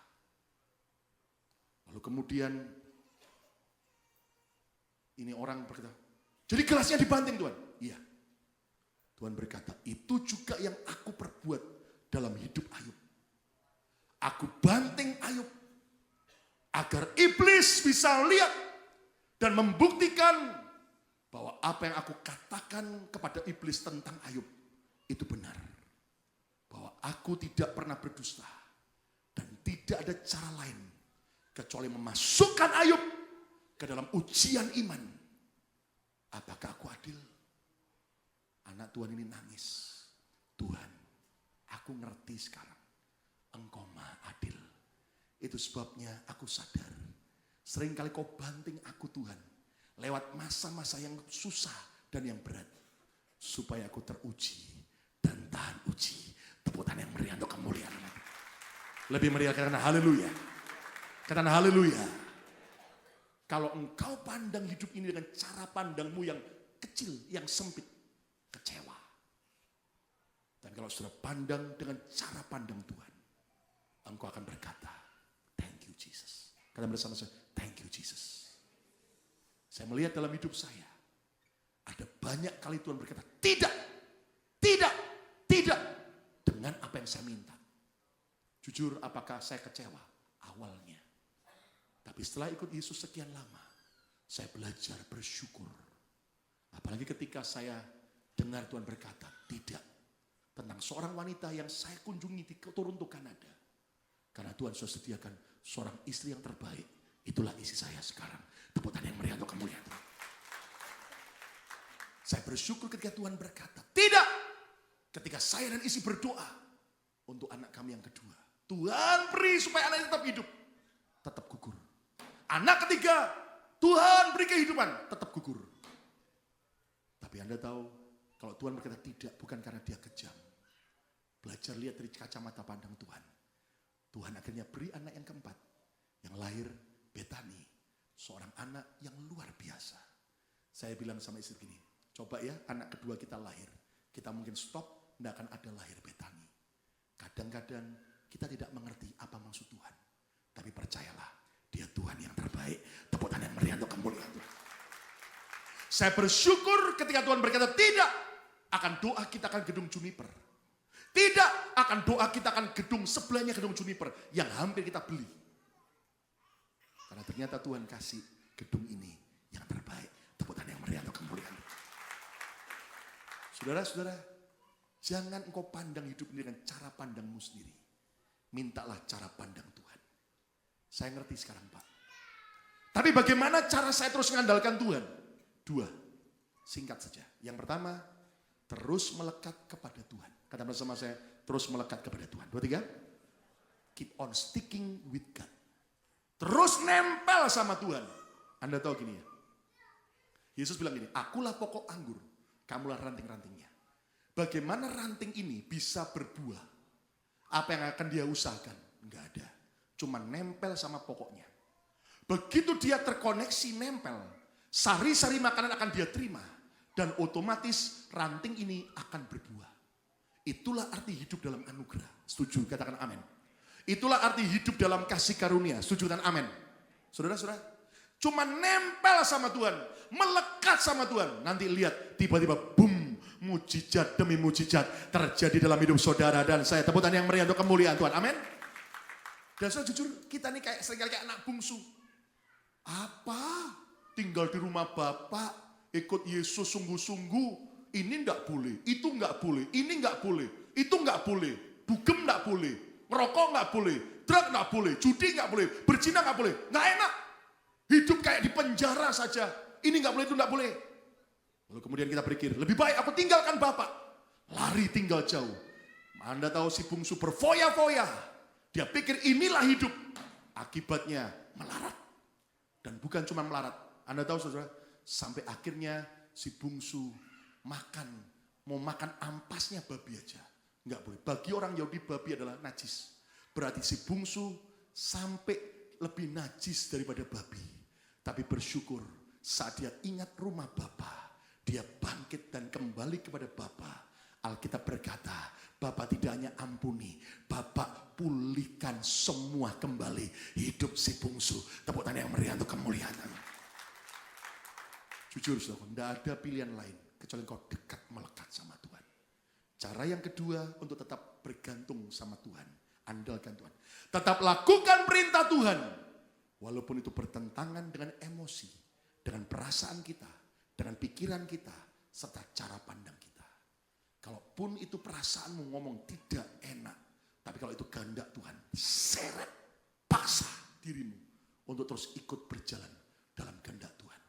Lalu kemudian ini orang berkata, Jadi gelasnya dibanting Tuhan. Iya. Tuhan berkata, itu juga yang aku perbuat dalam hidup Ayub. Aku banting Ayub agar iblis bisa lihat dan membuktikan bahwa apa yang aku katakan kepada iblis tentang Ayub itu benar. Bahwa aku tidak pernah berdusta dan tidak ada cara lain kecuali memasukkan Ayub ke dalam ujian iman. Apakah aku adil? Anak Tuhan ini nangis. Tuhan, aku ngerti sekarang. Engkau maha adil. Itu sebabnya aku sadar. Seringkali kau banting aku Tuhan. Lewat masa-masa yang susah dan yang berat. Supaya aku teruji dan tahan uji. Tepuk tangan yang meriah untuk kemuliaan. Lebih meriah karena haleluya. Katakan haleluya. Kalau engkau pandang hidup ini dengan cara pandangmu yang kecil, yang sempit, kecewa. Dan kalau sudah pandang dengan cara pandang Tuhan, engkau akan berkata, thank you Jesus. Kata bersama saya, thank you Jesus. Saya melihat dalam hidup saya, ada banyak kali Tuhan berkata, tidak, dengan apa yang saya minta. Jujur, apakah saya kecewa? Awalnya. Tapi setelah ikut Yesus sekian lama, saya belajar bersyukur. Apalagi ketika saya dengar Tuhan berkata, tidak. Tentang seorang wanita yang saya kunjungi di turun ke Kanada. Karena Tuhan sudah sediakan seorang istri yang terbaik. Itulah isi saya sekarang. Tepuk tangan yang meriah untuk kemuliaan. Saya bersyukur ketika Tuhan berkata, tidak. Ketika saya dan istri berdoa untuk anak kami yang kedua. Tuhan beri supaya anaknya tetap hidup. Tetap gugur. Anak ketiga, Tuhan beri kehidupan, tetap gugur. Tapi Anda tahu, kalau Tuhan berkata tidak, bukan karena dia kejam. Belajar lihat dari kacamata pandang Tuhan. Tuhan akhirnya beri anak yang keempat. Yang lahir, Betani. Seorang anak yang luar biasa. Saya bilang sama istri gini, coba ya anak kedua kita lahir. Kita mungkin stop, tidak akan ada lahir Betani. Kadang-kadang kita tidak mengerti apa maksud Tuhan. Tapi percayalah, dia Tuhan yang terbaik. Tepuk tangan yang meriah untuk kemuliaan Tuhan. Saya bersyukur ketika Tuhan berkata tidak. Akan doa kita akan gedung Juniper. Tidak akan doa kita akan gedung sebelahnya gedung Juniper. Yang hampir kita beli. Karena ternyata Tuhan kasih gedung ini yang terbaik. Tepuk tangan yang meriah untuk kemuliaan. Saudara-saudara, jangan engkau pandang hidup ini dengan cara pandangmu sendiri. Mintalah cara pandang Tuhan. Saya ngerti sekarang Pak. Tapi bagaimana cara saya terus mengandalkan Tuhan? Dua, singkat saja. Yang pertama, terus melekat kepada Tuhan. Kata bersama saya, terus melekat kepada Tuhan. 2, 3. Keep on sticking with God. Terus nempel sama Tuhan. Anda tahu gini ya. Yesus bilang gini, akulah pokok anggur, kamulah ranting-rantingnya. Bagaimana ranting ini bisa berbuah? Apa yang akan dia usahakan? Enggak ada. Cuma nempel sama pokoknya. Begitu dia terkoneksi nempel, sari-sari makanan akan dia terima. Dan otomatis ranting ini akan berbuah. Itulah arti hidup dalam anugerah. Setuju? Katakan amin. Itulah arti hidup dalam kasih karunia. Setuju dan amin. Saudara-saudara, cuma nempel sama Tuhan. Melekat sama Tuhan. Nanti lihat tiba-tiba boom. Mujizat demi mujizat terjadi dalam hidup saudara dan saya. Tepuk tangan yang meriah untuk kemuliaan Tuhan. Amin. Dan saya jujur, kita nih seringkali kayak anak bungsu. Apa? Tinggal di rumah Bapak, ikut Yesus sungguh-sungguh. Ini enggak boleh, itu enggak boleh, ini enggak boleh, itu enggak boleh. Dugem enggak boleh, ngerokok enggak boleh, drug enggak boleh, judi enggak boleh, berzina enggak boleh. Enggak enak. Hidup kayak di penjara saja. Ini enggak boleh, itu enggak boleh. Lalu kemudian kita berpikir, lebih baik aku tinggalkan Bapak. Lari tinggal jauh. Anda tahu si bungsu berfoya-foya. Dia pikir inilah hidup. Akibatnya melarat. Dan bukan cuma melarat. Anda tahu saudara, sampai akhirnya si bungsu mau makan ampasnya babi aja. Enggak boleh. Bagi orang Yahudi babi adalah najis. Berarti si bungsu sampai lebih najis daripada babi. Tapi bersyukur saat dia ingat rumah Bapa, dia bangkit dan kembali kepada Bapa. Alkitab berkata, Bapa tidak hanya ampuni, Bapa pulihkan semua kembali hidup si bungsu. Tepuk tangan yang meriah untuk kemuliaan. Jujur saudara, tidak ada pilihan lain kecuali engkau dekat melekat sama Tuhan. Cara yang kedua untuk tetap bergantung sama Tuhan, andalkan Tuhan. Tetap lakukan perintah Tuhan, walaupun itu bertentangan dengan emosi, dengan perasaan kita, dengan pikiran kita, serta cara pandang kita. Kalaupun itu perasaanmu ngomong tidak enak, tapi kalau itu kehendak Tuhan, seret, paksa dirimu untuk terus ikut berjalan dalam kehendak Tuhan.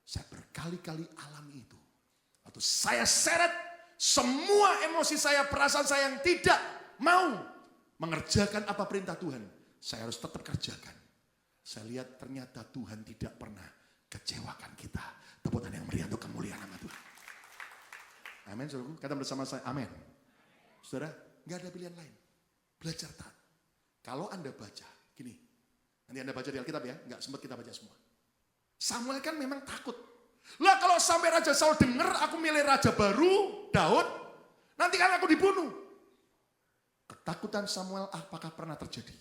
Saya berkali-kali alami itu. Atau saya seret semua emosi saya, perasaan saya yang tidak mau mengerjakan apa perintah Tuhan. Saya harus tetap kerjakan. Saya lihat ternyata Tuhan tidak pernah kecewakan kita. Tepuk tangan yang meriah untuk kemuliaan nama Tuhan. Amin, saudaraku. Kata bersama saya, amin. Saudara, nggak ada pilihan lain. Belajar taat. Kalau Anda baca, gini. Nanti Anda baca di Alkitab ya, nggak sempat kita baca semua. Samuel kan memang takut. Lah kalau sampai Raja Saul dengar aku milih raja baru, Daud, nanti kan aku dibunuh. Ketakutan Samuel apakah pernah terjadi?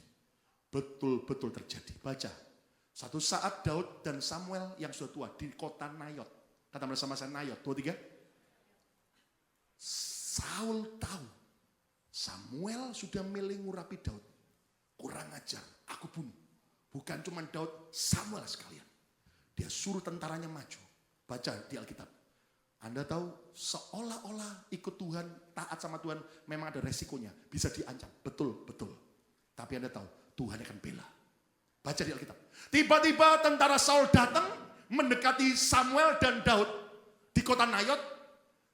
Betul-betul terjadi. Baca. Satu saat Daud dan Samuel yang sudah tua di kota Nayot. Kata bersama saya Nayot, 2, 3. Saul tahu Samuel sudah milih ngurapi Daud. Kurang ajar, aku bunuh. Bukan cuma Daud, Samuel sekalian. Dia suruh tentaranya maju. Baca di Alkitab. Anda tahu seolah-olah ikut Tuhan, taat sama Tuhan memang ada resikonya. Bisa diancam, betul. Tapi Anda tahu Tuhan akan bela. Baca di Alkitab. Tiba-tiba tentara Saul datang mendekati Samuel dan Daud di kota Nayot.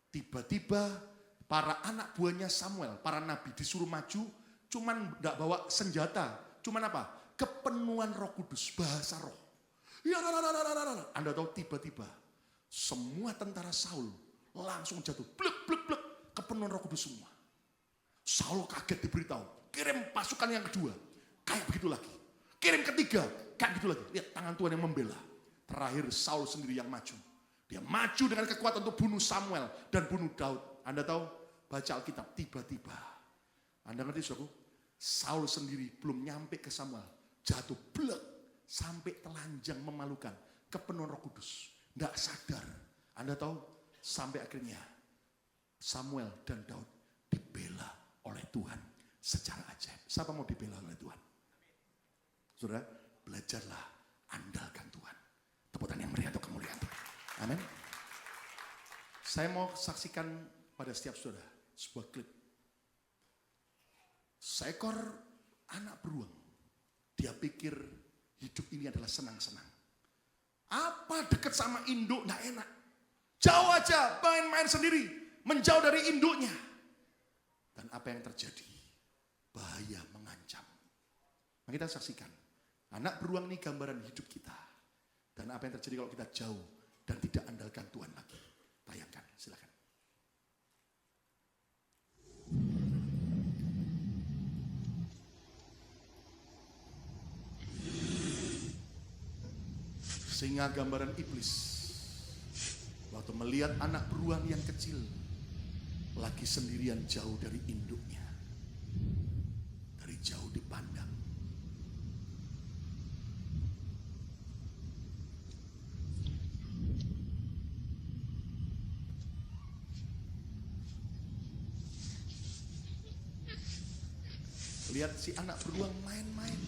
Tiba-tiba para anak buahnya Samuel, para nabi disuruh maju, cuman enggak bawa senjata. Cuman apa? Kepenuhan Roh Kudus, bahasa roh. Ya, Anda tahu tiba-tiba semua tentara Saul langsung jatuh, blek, kepenuhan Roh Kudus semua. Saul kaget diberitahu, kirim pasukan yang kedua, kayak begitu lagi. Kirim ketiga, kayak begitu lagi. Lihat tangan Tuhan yang membela. Terakhir Saul sendiri yang maju. Dia maju dengan kekuatan untuk bunuh Samuel dan bunuh Daud. Anda tahu, baca Alkitab, tiba-tiba. Anda ngerti saudaraku? Saul sendiri belum nyampe ke Samuel, jatuh blek sampai telanjang memalukan, kepenuhan Roh Kudus. Tidak sadar. Anda tahu, sampai akhirnya Samuel dan Daud dibela oleh Tuhan secara ajaib. Siapa mau dibela oleh Tuhan? Saudara, belajarlah, andalkan Tuhan. Tepuk tangan yang meriah untuk kemuliaan Tuhan. Amin. Saya mau saksikan pada setiap saudara sebuah klip. Seekor anak beruang. Dia pikir hidup ini adalah senang-senang. Apa dekat sama induk nggak enak. Jauh aja, main-main sendiri. Menjauh dari induknya. Dan apa yang terjadi? Bahaya mengancam. Nah, kita saksikan. Anak beruang ini gambaran hidup kita. Dan apa yang terjadi kalau kita jauh dan tidak andalkan Tuhan lagi. Tayangkan, silakan. Sehingga gambaran iblis waktu melihat anak beruang yang kecil lagi sendirian jauh dari induknya, dari jauh dipandang. Lihat si anak beruang main-main.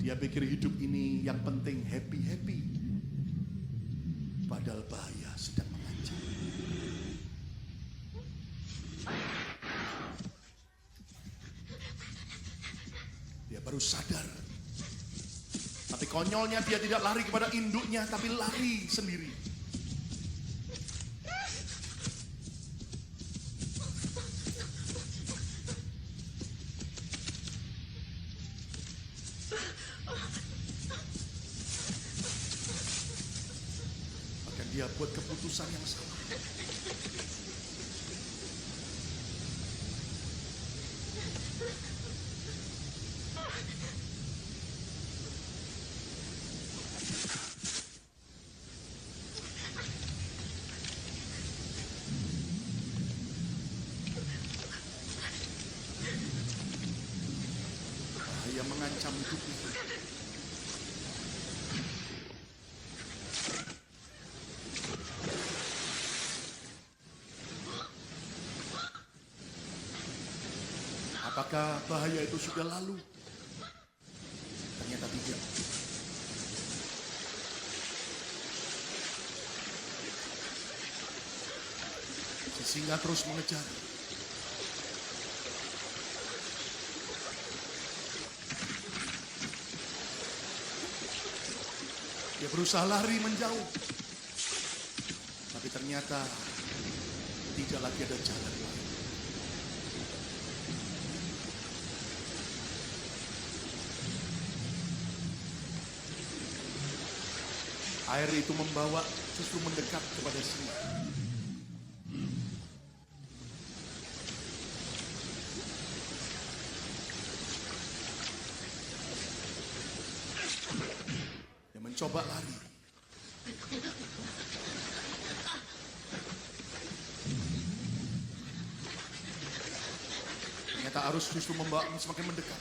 Dia pikir hidup ini yang penting happy-happy. Padahal bahaya sedang mengancam. Dia baru sadar. Tapi konyolnya dia tidak lari kepada induknya, tapi lari sendiri. Dia buat keputusan yang salah. Bahaya mengancam hidupnya. Apakah bahaya itu sudah lalu? Ternyata tidak. Si singa terus mengejar. Dia berusaha lari menjauh. Tapi ternyata tidak lagi ada jalan lain. Air itu membawa justru mendekat kepada singa. Dia mencoba lari. Ternyata arus justru membawa semakin mendekat.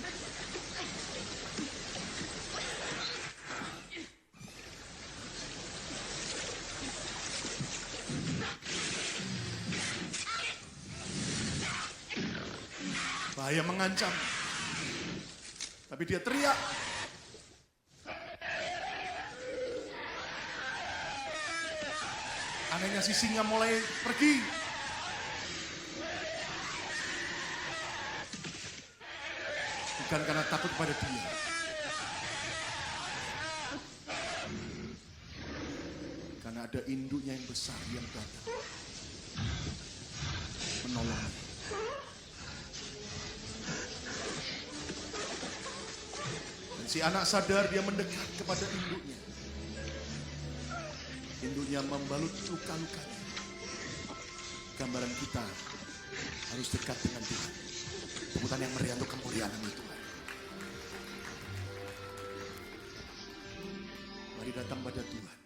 Bahaya mengancam. Tapi dia teriak. Anehnya si singa mulai pergi. Bukan karena takut pada dia. Karena ada induknya yang besar yang datang menolongnya. Si anak sadar, dia mendekat kepada induknya. Induknya membalut luka-lukanya. Gambaran kita harus dekat dengan Tuhan. Tepukan yang meriah untuk kemuliaan Tuhan. Mari datang pada Tuhan.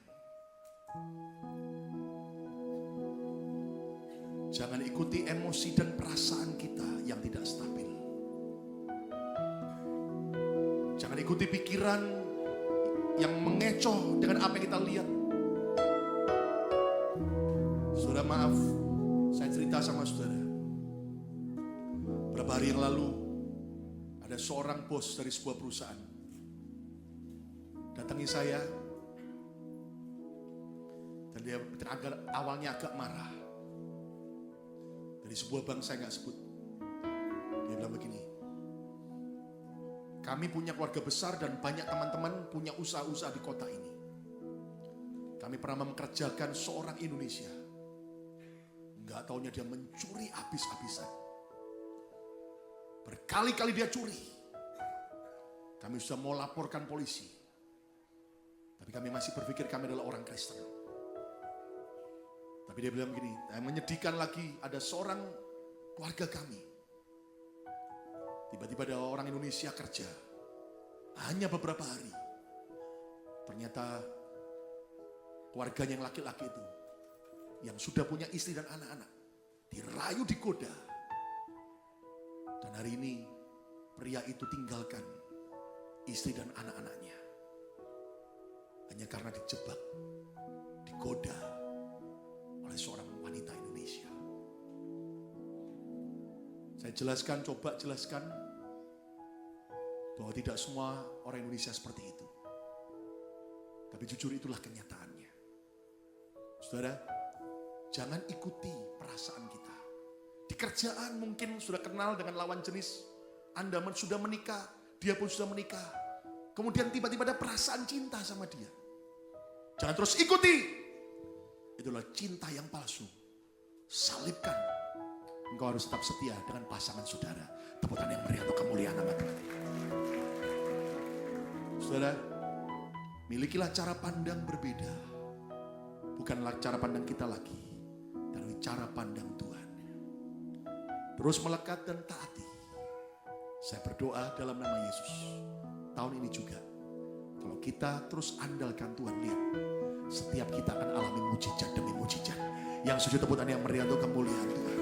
Jangan ikuti emosi dan perasaan kita yang tidak stabil. Jangan ikuti pikiran yang mengecoh dengan apa yang kita lihat. Saudara, maaf, saya cerita sama saudara. Beberapa hari yang lalu, ada seorang bos dari sebuah perusahaan datangi saya. Dan dia awalnya agak marah. Dari sebuah bank saya nggak sebut. Dia bilang begini, kami punya keluarga besar dan banyak teman-teman punya usaha-usaha di kota ini. Kami pernah memkerjakan seorang Indonesia. Enggak taunya dia mencuri habis-habisan. Berkali-kali dia curi. Kami sudah mau laporkan polisi. Tapi kami masih berpikir kami adalah orang Kristen. Tapi dia bilang begini, yang menyedihkan lagi ada seorang keluarga kami. Tiba-tiba ada orang Indonesia kerja. Hanya beberapa hari. Ternyata keluarganya yang laki-laki itu, yang sudah punya istri dan anak-anak, dirayu, digoda. Dan hari ini pria itu tinggalkan istri dan anak-anaknya. Hanya karena dijebak, digoda oleh seorang wanita Indonesia. Saya jelaskan, coba jelaskan bahwa tidak semua orang Indonesia seperti itu. Tapi jujur itulah kenyataannya. Saudara, jangan ikuti perasaan kita. Di kerjaan mungkin sudah kenal dengan lawan jenis. Anda sudah menikah, dia pun sudah menikah. Kemudian tiba-tiba ada perasaan cinta sama dia. Jangan terus ikuti. Itulah cinta yang palsu. Salibkan. Engkau harus tetap setia dengan pasangan saudara. Tepukan yang meriah untuk kemuliaan nama Tuhan. Saudara, milikilah cara pandang berbeda. Bukanlah cara pandang kita lagi, tapi cara pandang Tuhan. Terus melekat dan taati. Saya berdoa dalam nama Yesus. Tahun ini juga, kalau kita terus andalkan Tuhan, lihat, setiap kita akan alami mujizat demi mujizat. Yang sujud tepukan yang meriah untuk kemuliaan Tuhan.